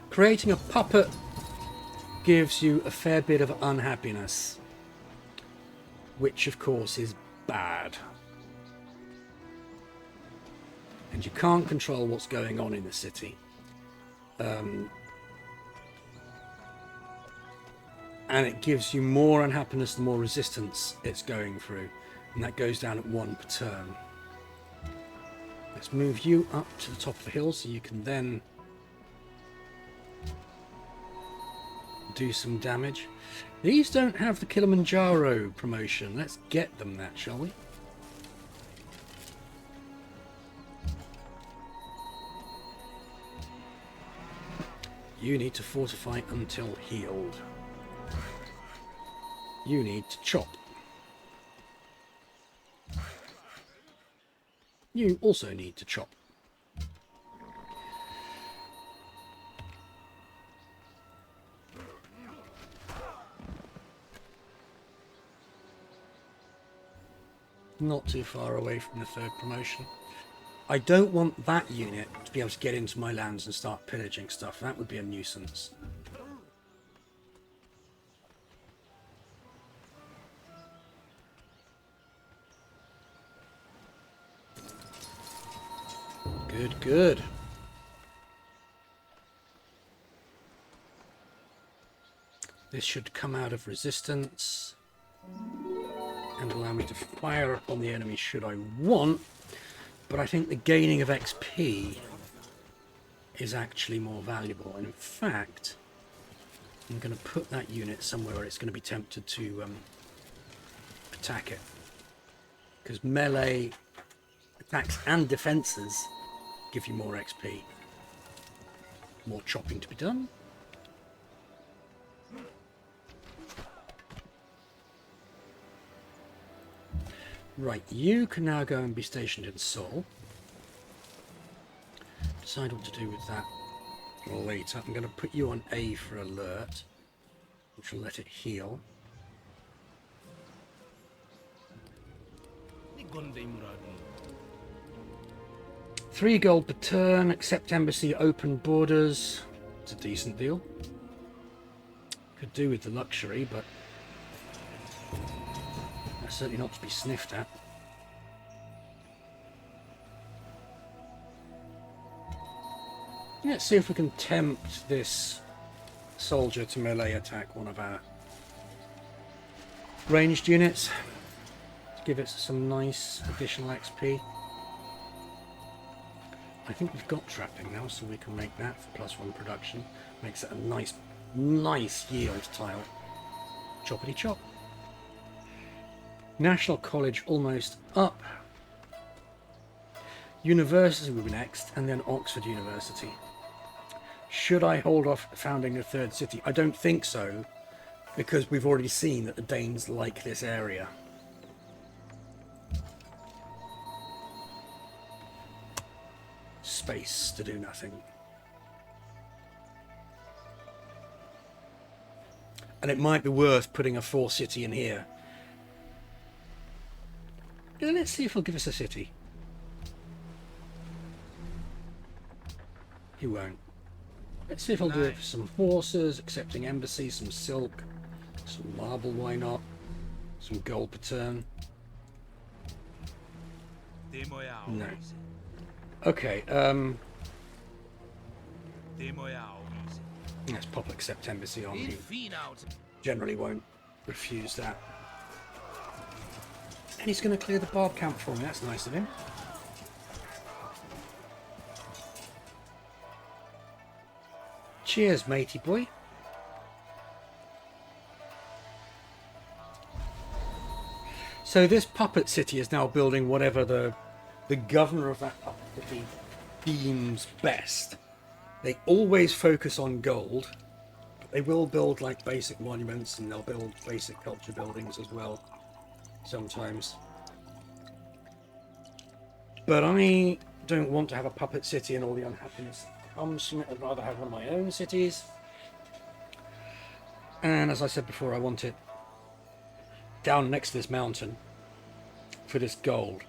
Creating a puppet gives you a fair bit of unhappiness, which of course is bad. And you can't control what's going on in the city. And it gives you more unhappiness the more resistance it's going through. And that goes down at 1 per turn. Let's move you up to the top of the hill so you can then do some damage. These don't have the Kilimanjaro promotion. Let's get them that, shall we? You need to fortify until healed. You need to chop. You also need to chop. Not too far away from the 3rd promotion. I don't want that unit to be able to get into my lands and start pillaging stuff. That would be a nuisance. Good, good. This should come out of resistance and allow me to fire upon the enemy should I want. But I think the gaining of XP is actually more valuable. And in fact, I'm going to put that unit somewhere where it's going to be tempted to attack it. Because melee attacks and defenses give you more XP. More chopping to be done. Right, you can now go and be stationed in Seoul. Decide what to do with that later. I'm going to put you on A for alert, which will let it heal. $3 gold per turn, accept embassy, open borders. It's a decent deal. Could do with the luxury, but that's certainly not to be sniffed at. Let's see if we can tempt this soldier to melee attack one of our ranged units to give it some nice additional XP. I think we've got trapping now, so we can make that for +1 production. Makes it a nice yield tile. Choppity chop. National College almost up. University will be next, and then Oxford University. Should I hold off founding a 3rd city? I don't think so, because we've already seen that the Danes like this area. Space to do nothing. And it might be worth putting a 4th city in here. Let's see if he'll give us a city. He won't. Let's see if he'll do it for some horses, accepting embassy, some silk, some marble, why not? Some gold per turn. No. Okay, let's pop accept embassy on. He generally won't refuse that. And he's going to clear the barb camp for me. That's nice of him. Cheers, matey boy. So this puppet city is now building whatever the governor of that puppet city deems best. They always focus on gold, but They will build like basic monuments, and they'll build basic culture buildings as well sometimes. But I don't want to have a puppet city and all the unhappiness that comes from it. I'd rather have one of my own cities. And as I said before, I want it down next to this mountain for this gold.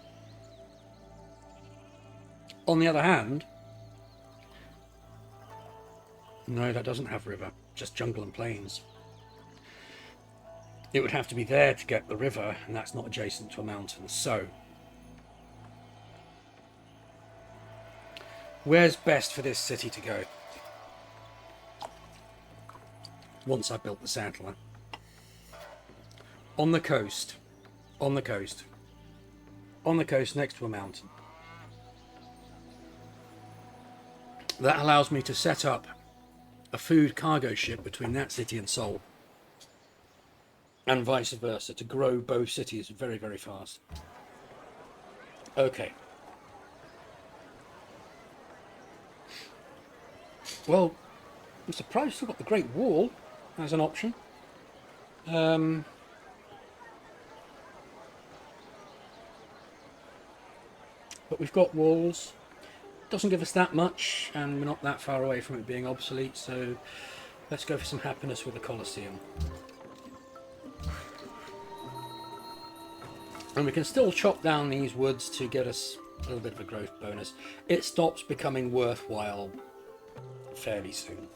On the other hand, no, that doesn't have river, just jungle and plains. It would have to be there to get the river, and that's not adjacent to a mountain. So, where's best for this city to go? Once I've built the settler. On the coast. On the coast. On the coast next to a mountain. That allows me to set up a food cargo ship between that city and Seoul. And vice versa, to grow both cities very, very fast. Okay. Well, I'm surprised we've still got the Great Wall as an option. But we've got walls. Doesn't give us that much, and we're not that far away from it being obsolete, so let's go for some happiness with the Colosseum. And we can still chop down these woods to get us a little bit of a growth bonus. It stops becoming worthwhile fairly soon.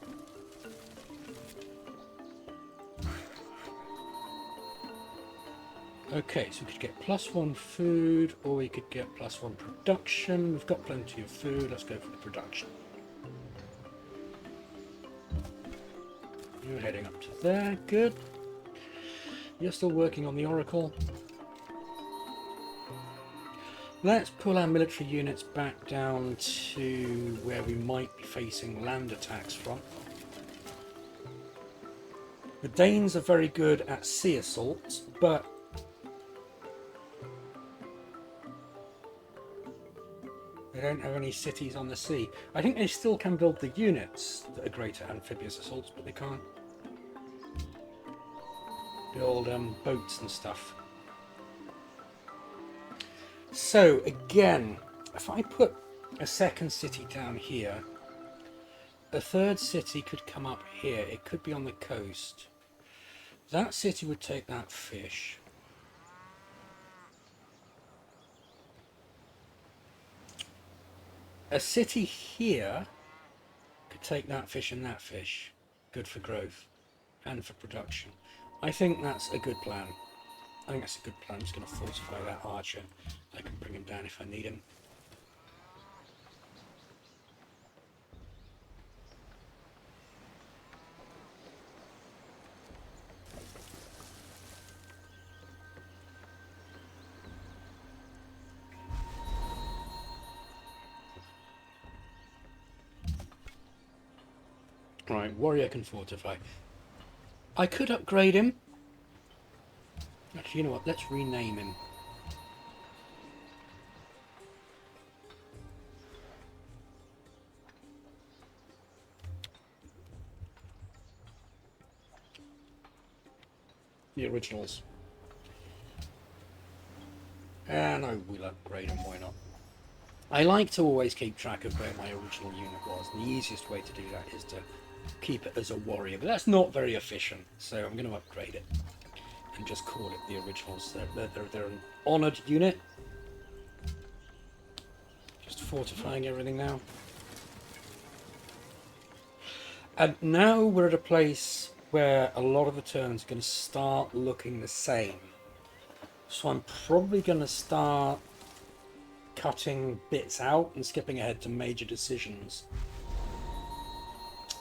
Okay, so we could get +1 food, or we could get +1 production. We've got plenty of food, let's go for the production. You're heading up to there, good. You're still working on the Oracle. Let's pull our military units back down to where we might be facing land attacks from. The Danes are very good at sea assaults, but they don't have any cities on the sea. I think they still can build the units that are great at amphibious assaults, but they can't build boats and stuff. So again, if I put a second city down here, a third city could come up here. It could be on the coast. That city would take that fish. A city here could take that fish and that fish. Good for growth and for production. I think that's a good plan. I think that's a good plan. I'm just going to fortify that archer. I can bring him down if I need him. Right, warrior can fortify. I could upgrade him. Actually, you know what? Let's rename him. The originals. And I will upgrade him, why not? I like to always keep track of where my original unit was, and the easiest way to do that is to keep it as a warrior, but that's not very efficient, so I'm going to upgrade it and just call it the originals. They're an honoured unit. Just fortifying everything now. And now we're at a place where a lot of the turns are going to start looking the same. So I'm probably going to start cutting bits out and skipping ahead to major decisions.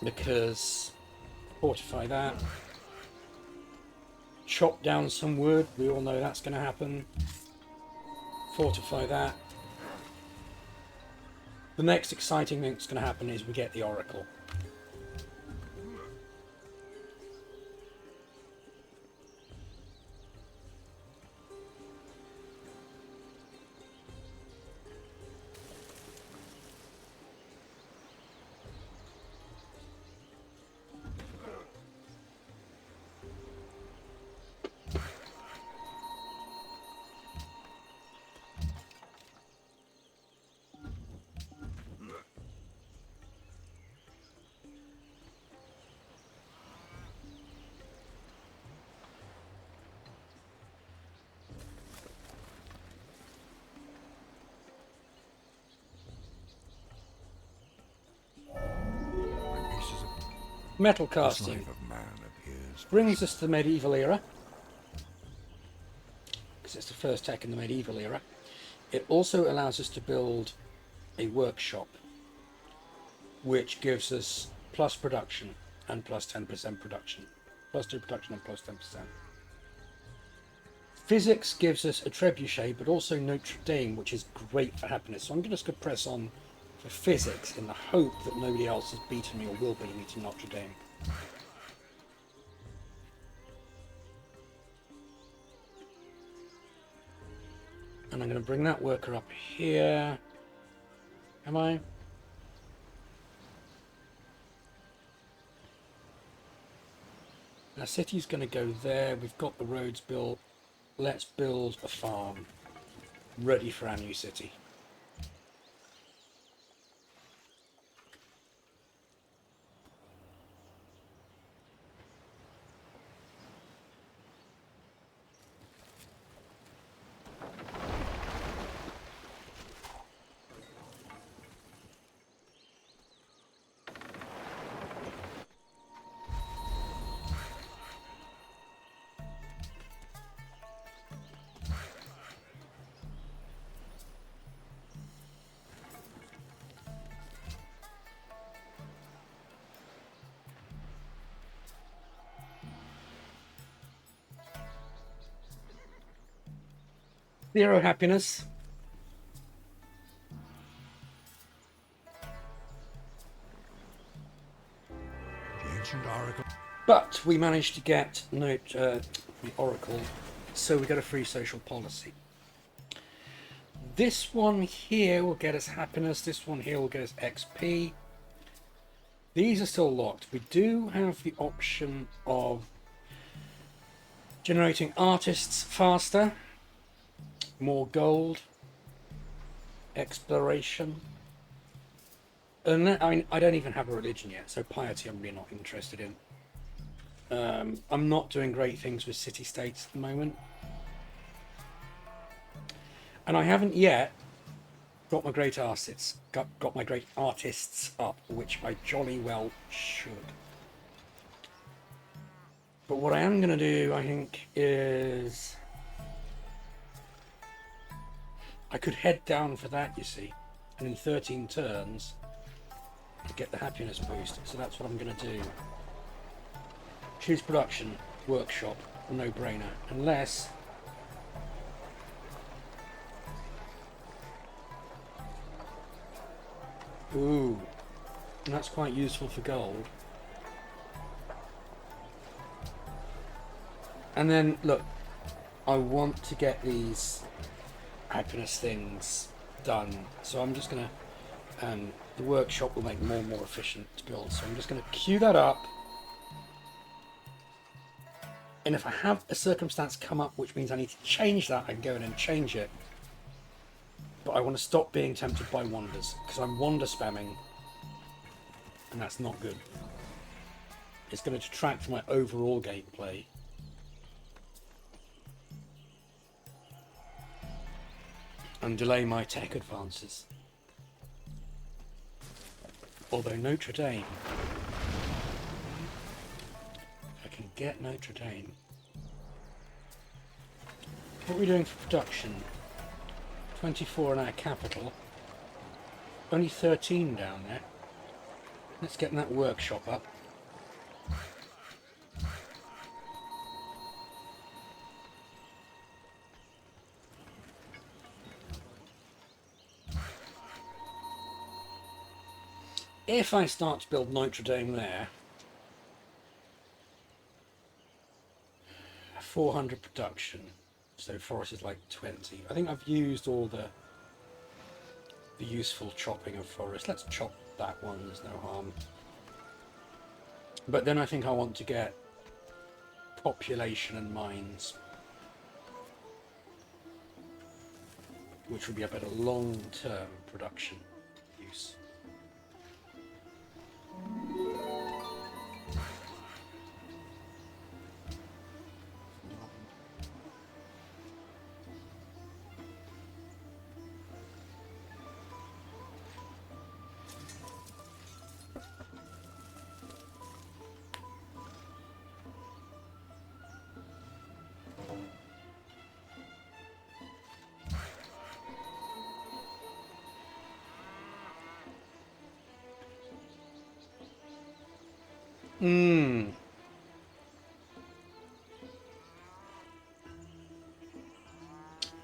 Because fortify that. Chop down some wood, we all know that's going to happen. Fortify that. The next exciting thing that's going to happen is we get the Oracle. Metal This casting life of man appears brings us to the medieval era, because it's the first tech in the medieval era. It also allows us to build a workshop, which gives us plus production and plus 10% production. Plus 2 production and plus 10%. Physics gives us a trebuchet, but also Notre Dame, which is great for happiness. So I'm just going to press on for physics in the hope that nobody else has beaten me or will beat me to Notre Dame. And I'm going to bring that worker up here. Am I? Our city's going to go there. We've got the roads built. Let's build a farm ready for our new city. Zero happiness. the ancient oracle. But we managed to get the Oracle, so we got a free social policy. This one here will get us happiness. This one here will get us XP. These are still locked. We do have the option of generating artists faster, more gold, exploration. And I mean, I don't even have a religion yet, so piety I'm really not interested in. I'm not doing great things with city-states at the moment. And I haven't yet got my great artists, got my great artists up, which I jolly well should. But what I am going to do, I think, is I could head down for that, you see, and in 13 turns get the happiness boost. So that's what I'm going to do. Choose production, workshop, a no-brainer, unless ooh, and that's quite useful for gold. And then look, I want to get these happiness things done, so I'm just gonna the workshop will make more and more efficient to build, so I'm just gonna queue that up. And if I have a circumstance come up which means I need to change that, I can go in and change it. But I want to stop being tempted by wonders, because I'm wonder spamming, and that's not good. It's going to detract from my overall gameplay. And delay my tech advances. Although Notre Dame, I can get Notre Dame. What are we doing for production? 24 in our capital. Only 13 down there. Let's get that workshop up. If I start to build Notre Dame there, 400 production, so forest is like 20. I think I've used all the useful chopping of forest. Let's chop that one, there's no harm. But then I think I want to get population and mines, which would be a better long-term production use.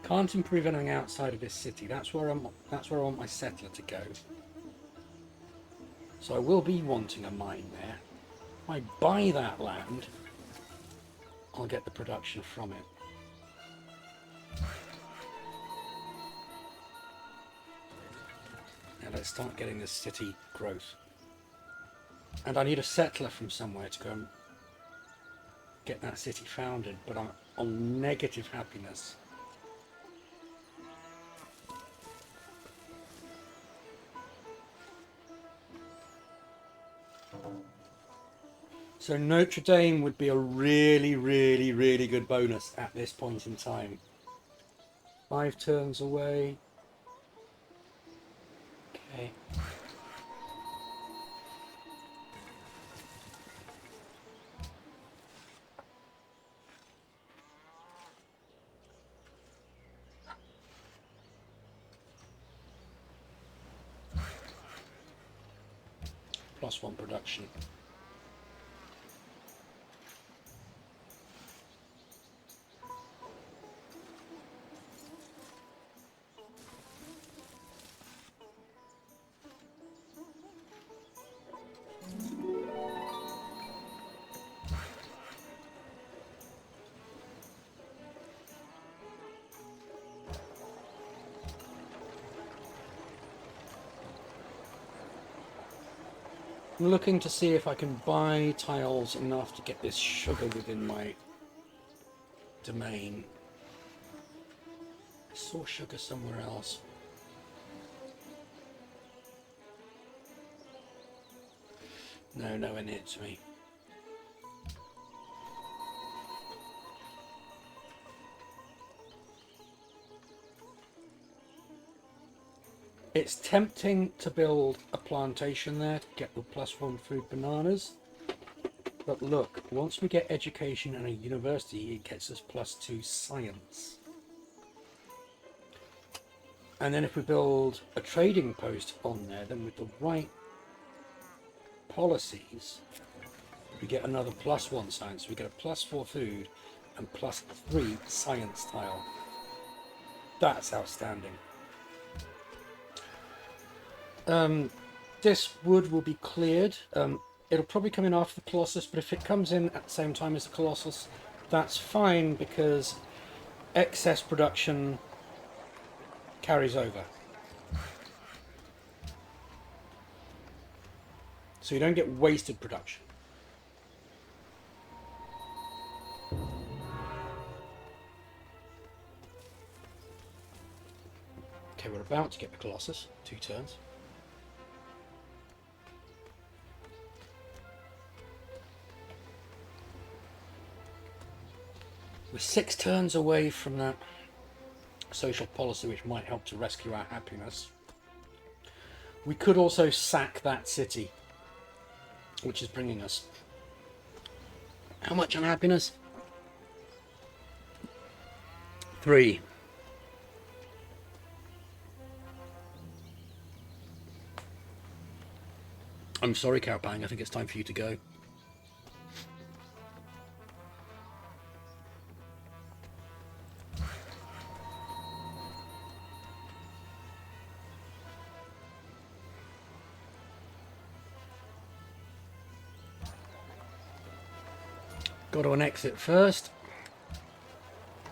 Can't improve anything outside of this city. That's where I want my settler to go. So I will be wanting a mine there. If I buy that land, I'll get the production from it. Now let's start getting this city growth. And I need a settler from somewhere to go and get that city founded, but I'm on negative happiness. So Notre Dame would be a really, really, really good bonus at this point in time. 5 turns away. Okay. +1 production. I'm looking to see if I can buy tiles enough to get this sugar within my domain. I saw sugar somewhere else. No, nowhere near to me. It's tempting to build a plantation there to get the +1 food bananas. But look, once we get education and a university, it gets us +2 science. And then if we build a trading post on there, then with the right policies, we get another +1 science. We get a +4 food and +3 science tile. That's outstanding. This wood will be cleared. It'll probably come in after the Colossus, but if it comes in at the same time as the Colossus, that's fine because excess production carries over. So you don't get wasted production. Okay, we're about to get the Colossus. 2 turns. We're 6 turns away from that social policy which might help to rescue our happiness. We could also sack that city, which is bringing us how much unhappiness? 3. I'm sorry, Cowpang, I think it's time for you to go. Go to an exit first.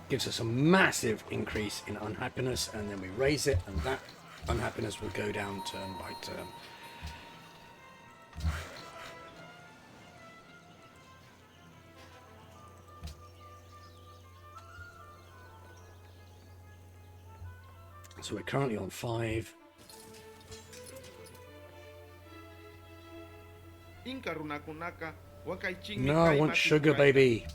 Gives us a massive increase in unhappiness, and then we raise it, and that unhappiness will go down turn by turn. So we're currently on 5. No, I want sugar, baby.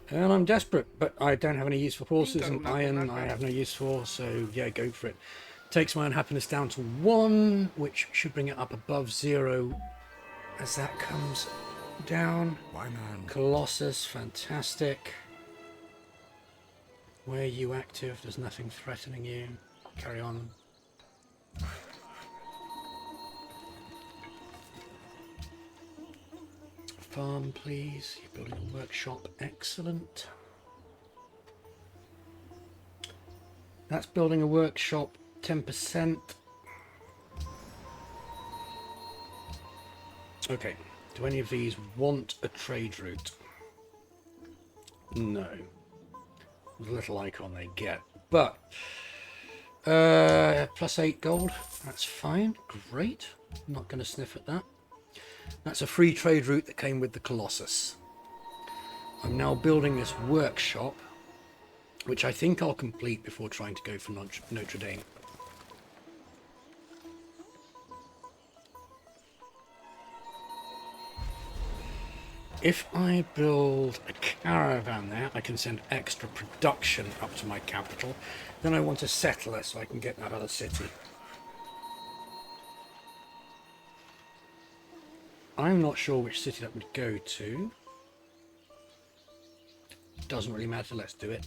And I'm desperate, but I don't have any use for horses, and iron I have no use for, so yeah, go for it. Takes my unhappiness down to 1, which should bring it up above 0 as that comes down. Why, man? Colossus, fantastic. Where are you active? There's nothing threatening you. Carry on. farm, please. You're building a workshop. Excellent. That's building a workshop. 10%. Okay. Do any of these want a trade route? No. The little icon they get. But +8 gold. That's fine. Great. I'm not going to sniff at that. That's a free trade route that came with the Colossus. I'm now building this workshop, which I think I'll complete before trying to go for Notre Dame. If I build a caravan there, I can send extra production up to my capital. Then I want a settler so I can get that other city. I'm not sure which city that would go to. Doesn't really matter, let's do it.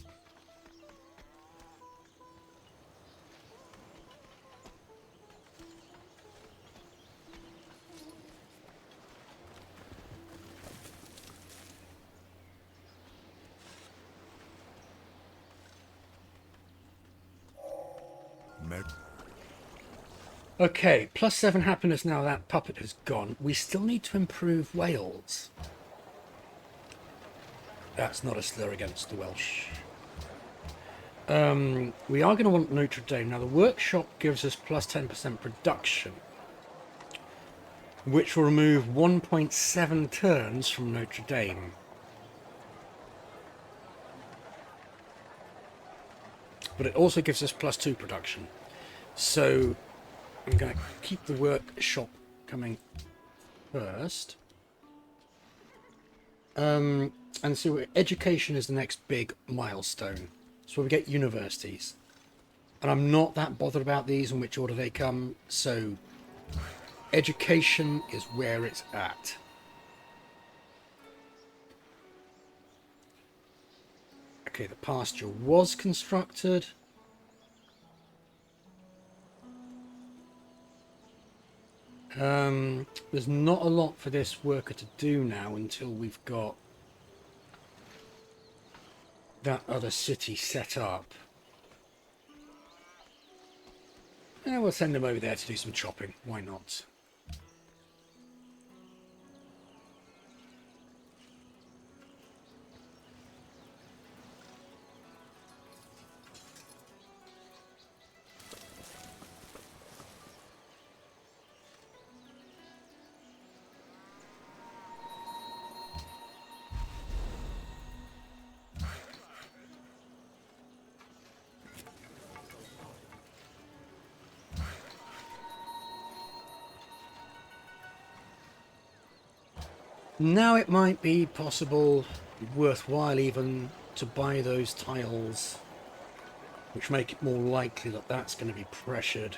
Okay, +7 happiness now that puppet has gone. We still need to improve Wales. That's not a slur against the Welsh. We are going to want Notre Dame. Now the workshop gives us +10% production, which will remove 1.7 turns from Notre Dame. But it also gives us +2 production. So I'm going to keep the workshop coming first. And so education is the next big milestone. So we get universities. And I'm not that bothered about these in which order they come. So education is where it's at. Okay, the pasture was constructed. There's not a lot for this worker to do now until we've got that other city set up. Yeah, we'll send them over there to do some chopping. Why not? Now it might be possible, worthwhile even, to buy those tiles, which make it more likely that that's going to be pressured.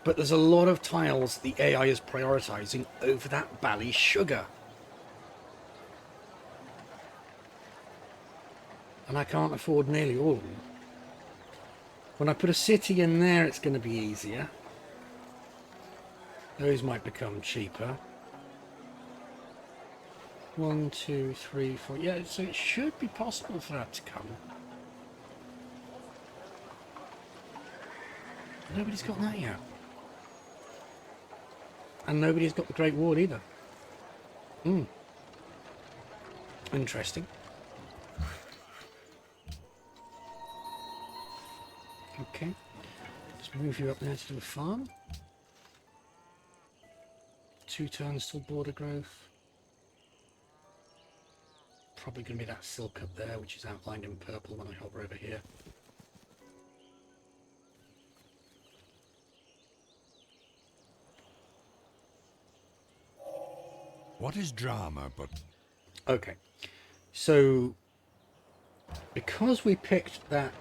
But there's a lot of tiles the AI is prioritizing over that bally sugar. And I can't afford nearly all of them. When I put a city in there, it's going to be easier. Those might become cheaper. 1, 2, 3, 4. Yeah, so it should be possible for that to come. Nobody's got that yet. And nobody's got the Great Wall either. Interesting. Okay. Let's move you up there to the farm. 2 turns till border growth. Probably going to be that silk up there, which is outlined in purple when I hover over here. What is drama but... Okay, so because we picked that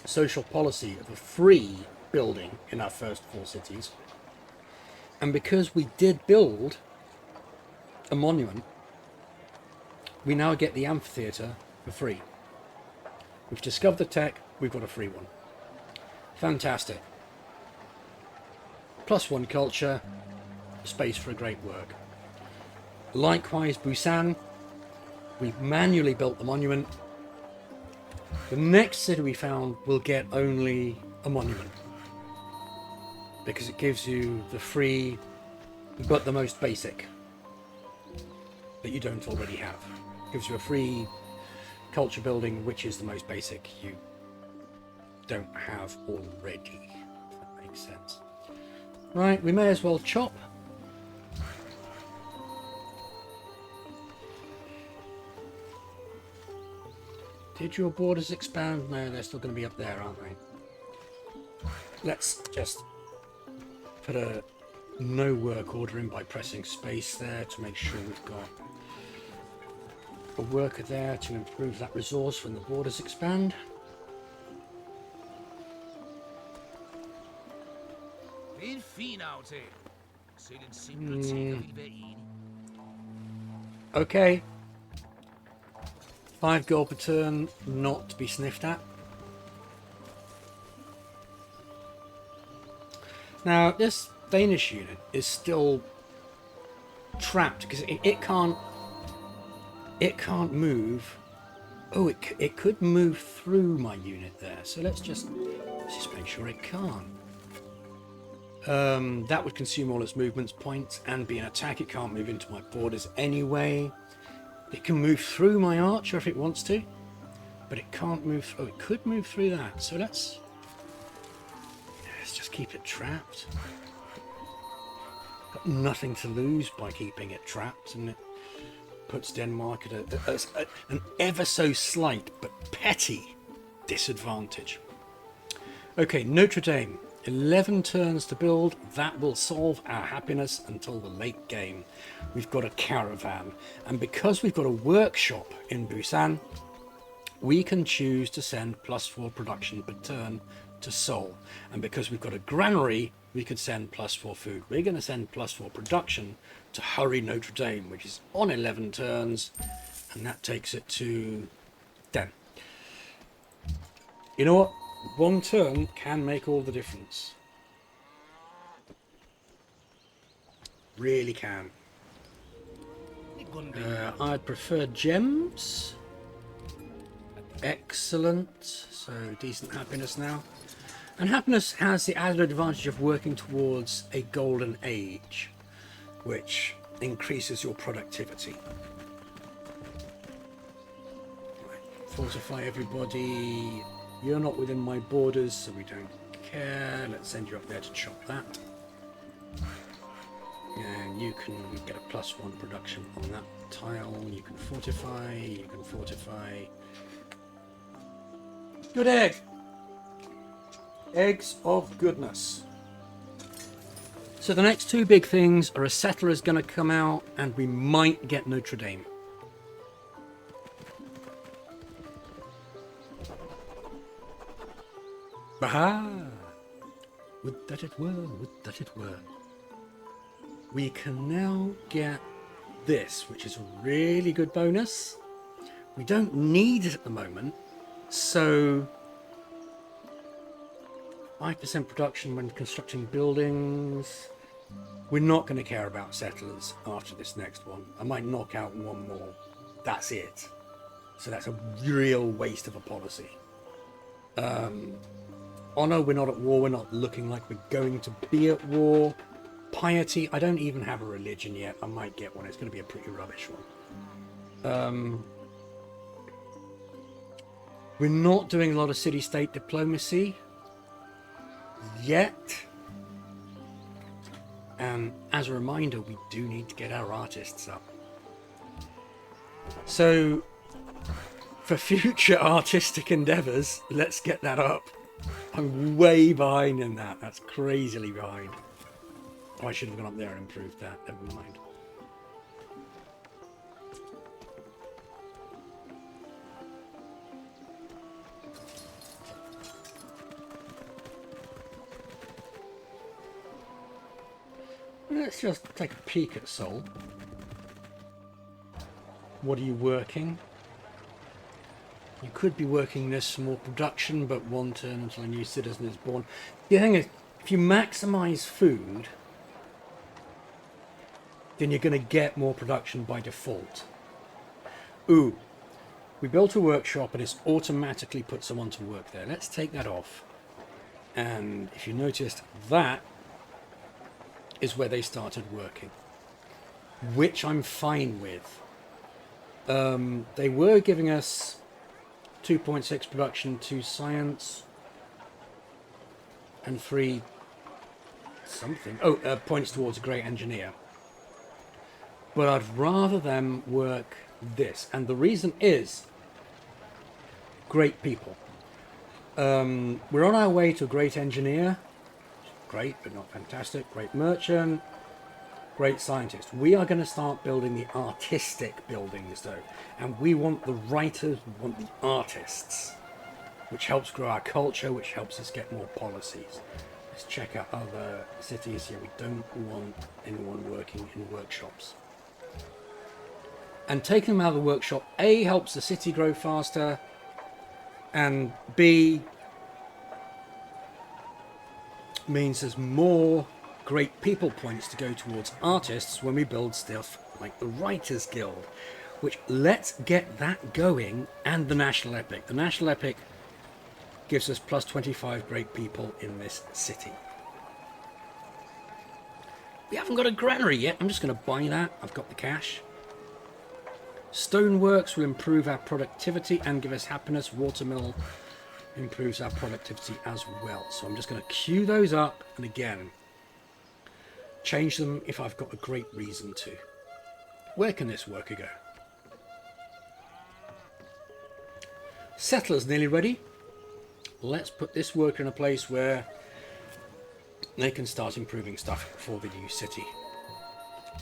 social policy of a free building in our first 4 cities, and because we did build a monument, we now get the amphitheatre for free. We've discovered the tech, we've got a free one. Fantastic. +1 culture, space for a great work. Likewise, Busan, we've manually built the monument. The next city we found will get only a monument because it gives you the free but the most basic that you don't already have. It gives you a free culture building, which is the most basic you don't have already, if that makes sense. Right, we may as well chop. Did your borders expand? No, they're still going to be up there, aren't they? Let's just put a no work order in by pressing space there to make sure we've got a worker there to improve that resource when the borders expand. Det er en fin aftale. Selv en simpel tigger vil være enig. Okay. 5 gold per turn, not to be sniffed at. Now, this Danish unit is still trapped because it can't move. Oh, it could move through my unit there. So let's just make sure it can't. That would consume all its movement points and be an attack. It can't move into my borders anyway. It can move through my archer if it wants to, but it can't move. Oh, it could move through that. So let's just keep it trapped. Got nothing to lose by keeping it trapped, and it puts Denmark at an ever so slight but petty disadvantage. Okay, Notre Dame. 11 turns to build. That will solve our happiness until the late game. We've got a caravan, and because we've got a workshop in Busan, we can choose to send +4 production per turn to Seoul, and because we've got a granary, we could send +4 food. We're going to send +4 production to Hurry Notre Dame, which is on 11 turns, and that takes it to 10. You know what? 1 turn can make all the difference. Really can. I'd prefer gems. Excellent. So decent happiness now. And happiness has the added advantage of working towards a golden age, which increases your productivity. Fortify everybody. You're not within my borders, so we don't care. Let's send you up there to chop that. And you can get a +1 production on that tile. You can fortify. You can fortify. Good egg. Eggs of goodness. So the next 2 big things are a settler is going to come out, and we might get Notre Dame. Aha! Would that it were, would that it were. We can now get this, which is a really good bonus. We don't need it at the moment, so 5% production when constructing buildings. We're not going to care about settlers after this next one. I might knock out 1 more. That's it. So that's a real waste of a policy. Honor, we're not at war. We're not looking like we're going to be at war. Piety, I don't even have a religion yet. I might get one. It's going to be a pretty rubbish one. We're not doing a lot of city-state diplomacy yet. And as a reminder, we do need to get our artists up. So for future artistic endeavors, let's get that up. I'm way behind in that. That's crazily behind. Oh, I should have gone up there and improved that. Never mind. Let's just take a peek at Seoul. What are you working? You could be working this for more production, but 1 turn until a new citizen is born. The thing is, if you maximize food, then you're going to get more production by default. Ooh, we built a workshop and it's automatically put someone to work there. Let's take that off. And if you noticed, that is where they started working, which I'm fine with. They were giving us 2.6 production, 2 science, and 3 something. Oh, points towards a great engineer. But I'd rather them work this. And the reason is great people. We're on our way to a great engineer. Great, but not fantastic. Great merchant. Great scientist. We are going to start building the artistic buildings, though. And we want the writers, we want the artists. Which helps grow our culture, which helps us get more policies. Let's check out other cities here. We don't want anyone working in workshops. And taking them out of the workshop, A, helps the city grow faster, and B, means there's more great people points to go towards artists when we build stuff like the Writers Guild, which let's get that going, and the National Epic. The National Epic gives us plus 25 great people in this city. We haven't got a granary yet. I'm just going to buy that. I've got the cash. Stoneworks will improve our productivity and give us happiness. Watermill improves our productivity as well. So I'm just going to queue those up, and again, change them if I've got a great reason to. Where can this worker go? Settler's nearly ready. Let's put this worker in a place where they can start improving stuff for the new city.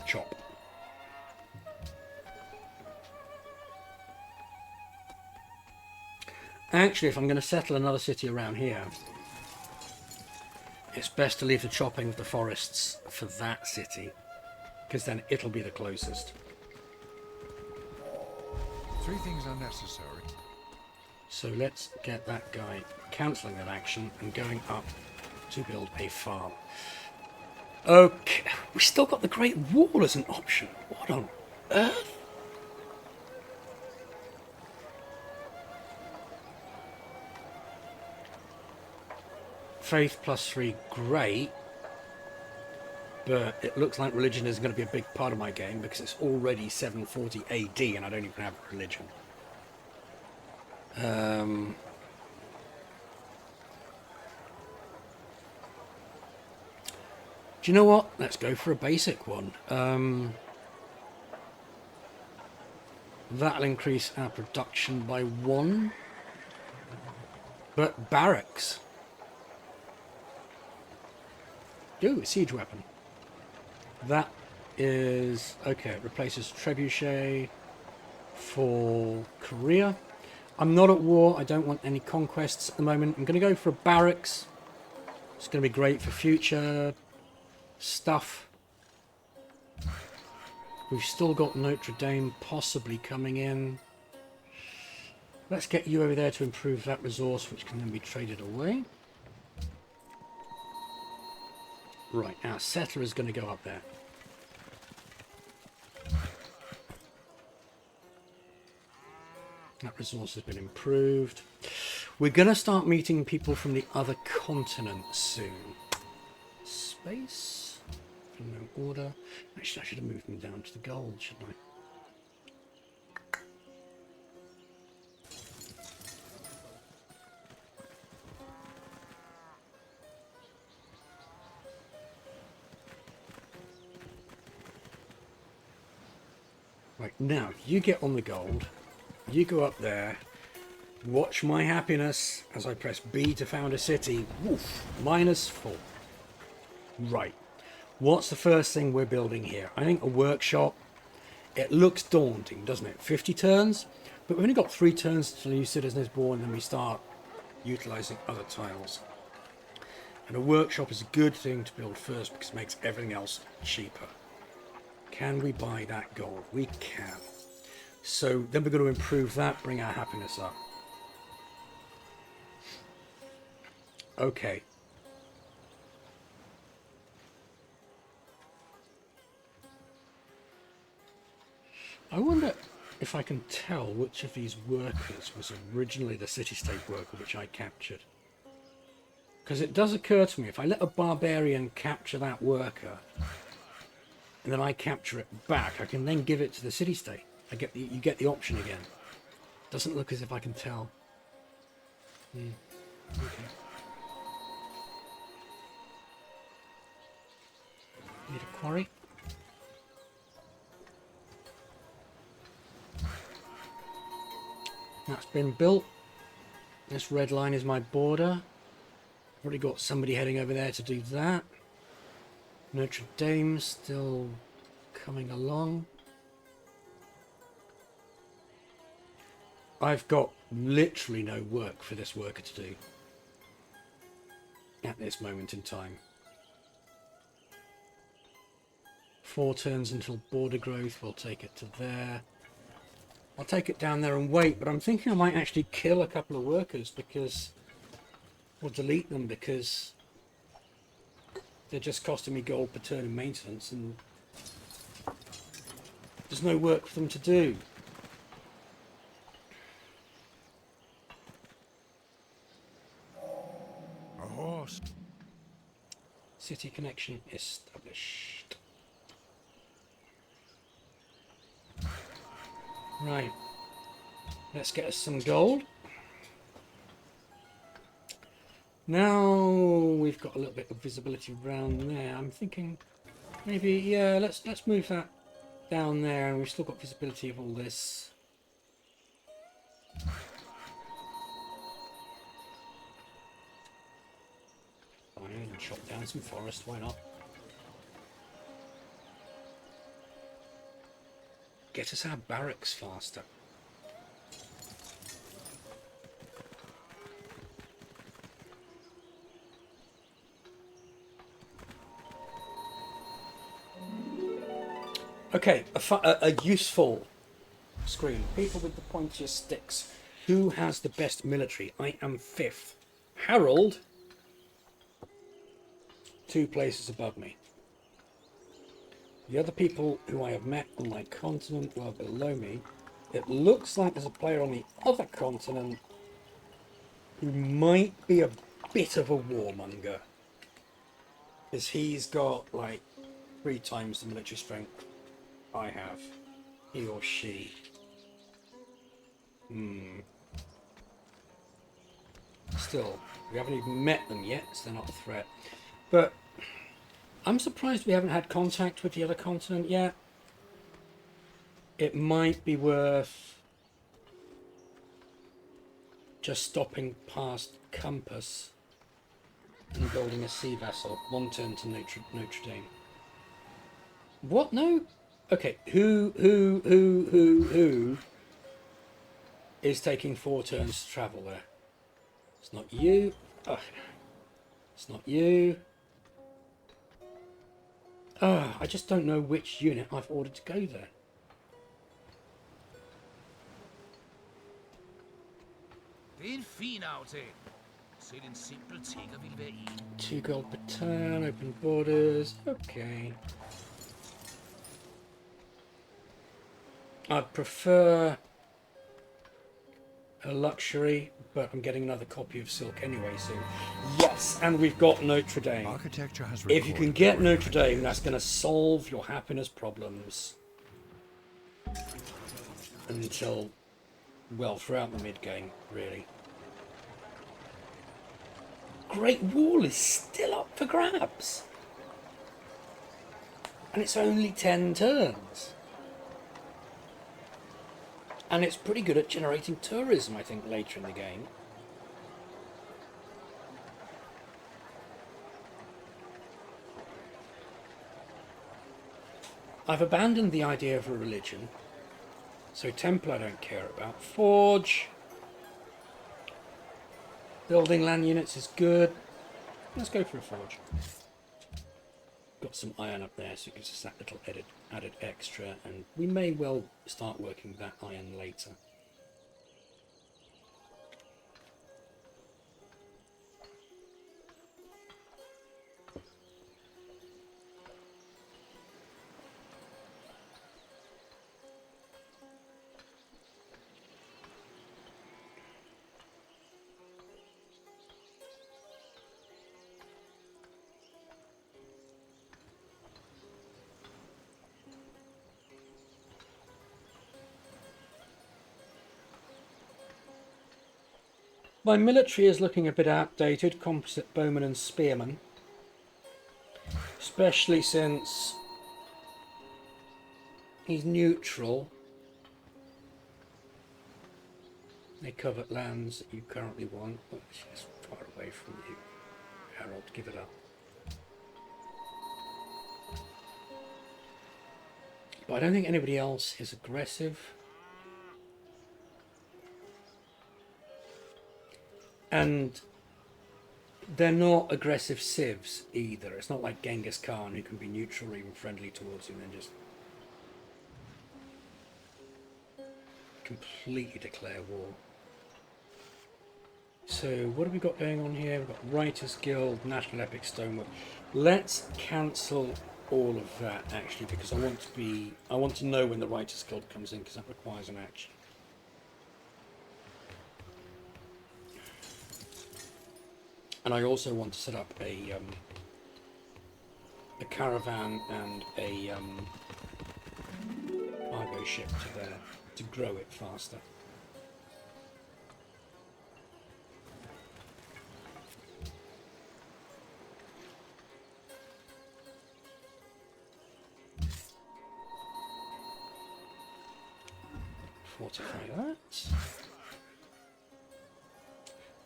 Chop. Actually, if I'm going to settle another city around here, it's best to leave the chopping of the forests for that city, because then it'll be the closest. 3 things are necessary. So let's get that guy cancelling that action and going up to build a farm. Okay, we still got the Great Wall as an option. What on earth? Faith plus 3, great. But it looks like religion is going to be a big part of my game because it's already 740 AD and I don't even have a religion. Do you know what? Let's go for a basic one. That'll increase our production by 1. But barracks. Ooh, a siege weapon. That is... okay, it replaces trebuchet for Korea. I'm not at war. I don't want any conquests at the moment. I'm going to go for a barracks. It's going to be great for future stuff. We've still got Notre Dame possibly coming in. Let's get you over there to improve that resource, which can then be traded away. Right, our settler is going to go up there. That resource has been improved. We're going to start meeting people from the other continents soon. Space. No order. Actually, I should have moved them down to the gold, shouldn't I? Right, now, you get on the gold. You go up there. Watch my happiness as I press B to found a city. Woof, -4. Right. What's the first thing we're building here? I think a workshop. It looks daunting, doesn't it? 50 turns? But we've only got 3 turns till a new citizen is born, and we start utilising other tiles. And a workshop is a good thing to build first because it makes everything else cheaper. Can we buy that gold? We can. So then we're going to improve that, bring our happiness up. Okay. if I can tell which of these workers was originally the city-state worker which I captured. Because it does occur to me, if I let a barbarian capture that worker, and then I capture it back, I can then give it to the city-state. You get the option again. Doesn't look as if I can tell. Okay. Need a quarry. That's been built. This red line is my border. I've already got somebody heading over there to do that. Notre Dame still coming along. I've got literally no work for this worker to do at this moment in time. 4 turns until border growth. We'll take it to there. I'll take it down there and wait, but I'm thinking I might actually kill a couple of workers because, or delete them because they're just costing me gold per turn in maintenance and there's no work for them to do. A horse. City connection established. Right, let's get us some gold. Now we've got a little bit of visibility around there. I'm thinking maybe, yeah, let's move that down there, and we've still got visibility of all this. Fine, and chop down some forest, why not? Get us our barracks faster. Okay, a useful screen. People with the pointier sticks. Who has the best military? I am 5th. Harold, 2 places above me. The other people who I have met on my continent were below me. It looks like there's a player on the other continent who might be a bit of a warmonger. Because he's got like 3 times the military strength I have. He or she. Still, we haven't even met them yet, so they're not a threat. But I'm surprised we haven't had contact with the other continent yet. It might be worth just stopping past Compass and building a sea vessel. 1 turn to Notre Dame. What? No? Okay, who is taking 4 turns to travel there? It's not you. Oh, it's not you. Oh, I just don't know which unit I've ordered to go there. Det er en fin aftale. Selv en simpel tigger vil være enig. 2 gold per turn, open borders. Okay. I'd prefer a luxury, but I'm getting another copy of Silk anyway soon. Yes, and we've got Notre Dame. Architecture has If you can recorded get the Notre Dame, ideas. that's going to solve your happiness problems until, well, throughout the mid-game, really. Great Wall is still up for grabs. And it's only 10 turns. And it's pretty good at generating tourism, I think, later in the game. I've abandoned the idea of a religion. So temple I don't care about. Forge. Building land units is good. Let's go for a forge. Got some iron up there, so it gives us that little added extra, and we may well start working with that iron later. My military is looking a bit outdated, composite bowmen and spearmen. Especially since he's neutral. They cover lands that you currently want, which is far away from you. Harold, give it up. But I don't think anybody else is aggressive. And they're not aggressive civs either. It's not like Genghis Khan, who can be neutral or even friendly towards you and then just completely declare war. So what have we got going on here? We've got Writers Guild, National Epic Stonework. Let's cancel all of that actually, because I want to know when the Writers Guild comes in, because that requires an action. And I also want to set up a caravan and a cargo ship to there to grow it faster. Fortify that.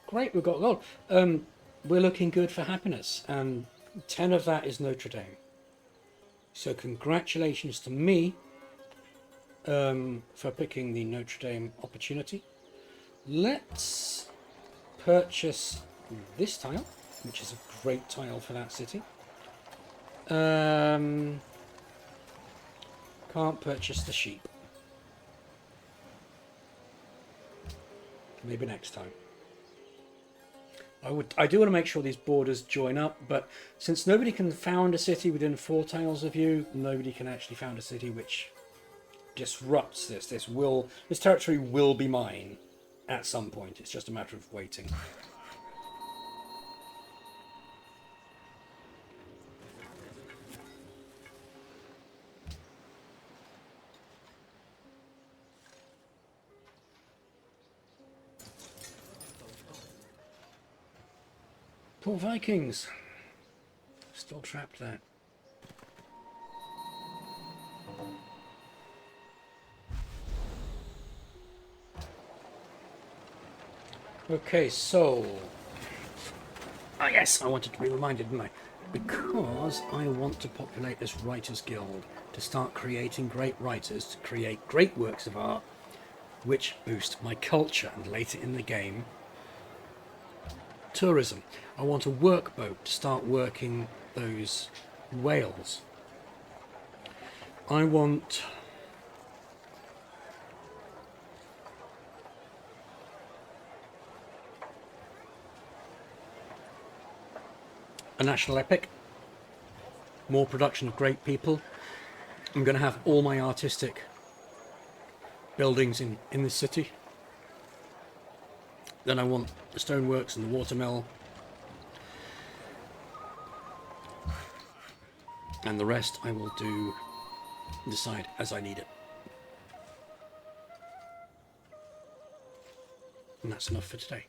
Great, we've got gold. We're looking good for happiness, and 10 of that is Notre Dame. So congratulations to me for picking the Notre Dame opportunity. Let's purchase this tile, which is a great tile for that city. Can't purchase the sheep. Maybe next time. I do want to make sure these borders join up, but since nobody can found a city within 4 tiles of you, nobody can actually found a city which disrupts this. This territory will be mine at some point. It's just a matter of waiting. Poor Vikings. Still trapped there. Okay, so... yes, I wanted to be reminded, didn't I? Because I want to populate this Writers Guild to start creating great writers, to create great works of art, which boost my culture, and later in the game, tourism. I want a workboat to start working those whales. I want a national epic, more production of great people. I'm going to have all my artistic buildings in this city. Then I want the stoneworks and the watermill. And the rest I will decide as I need it. And that's enough for today.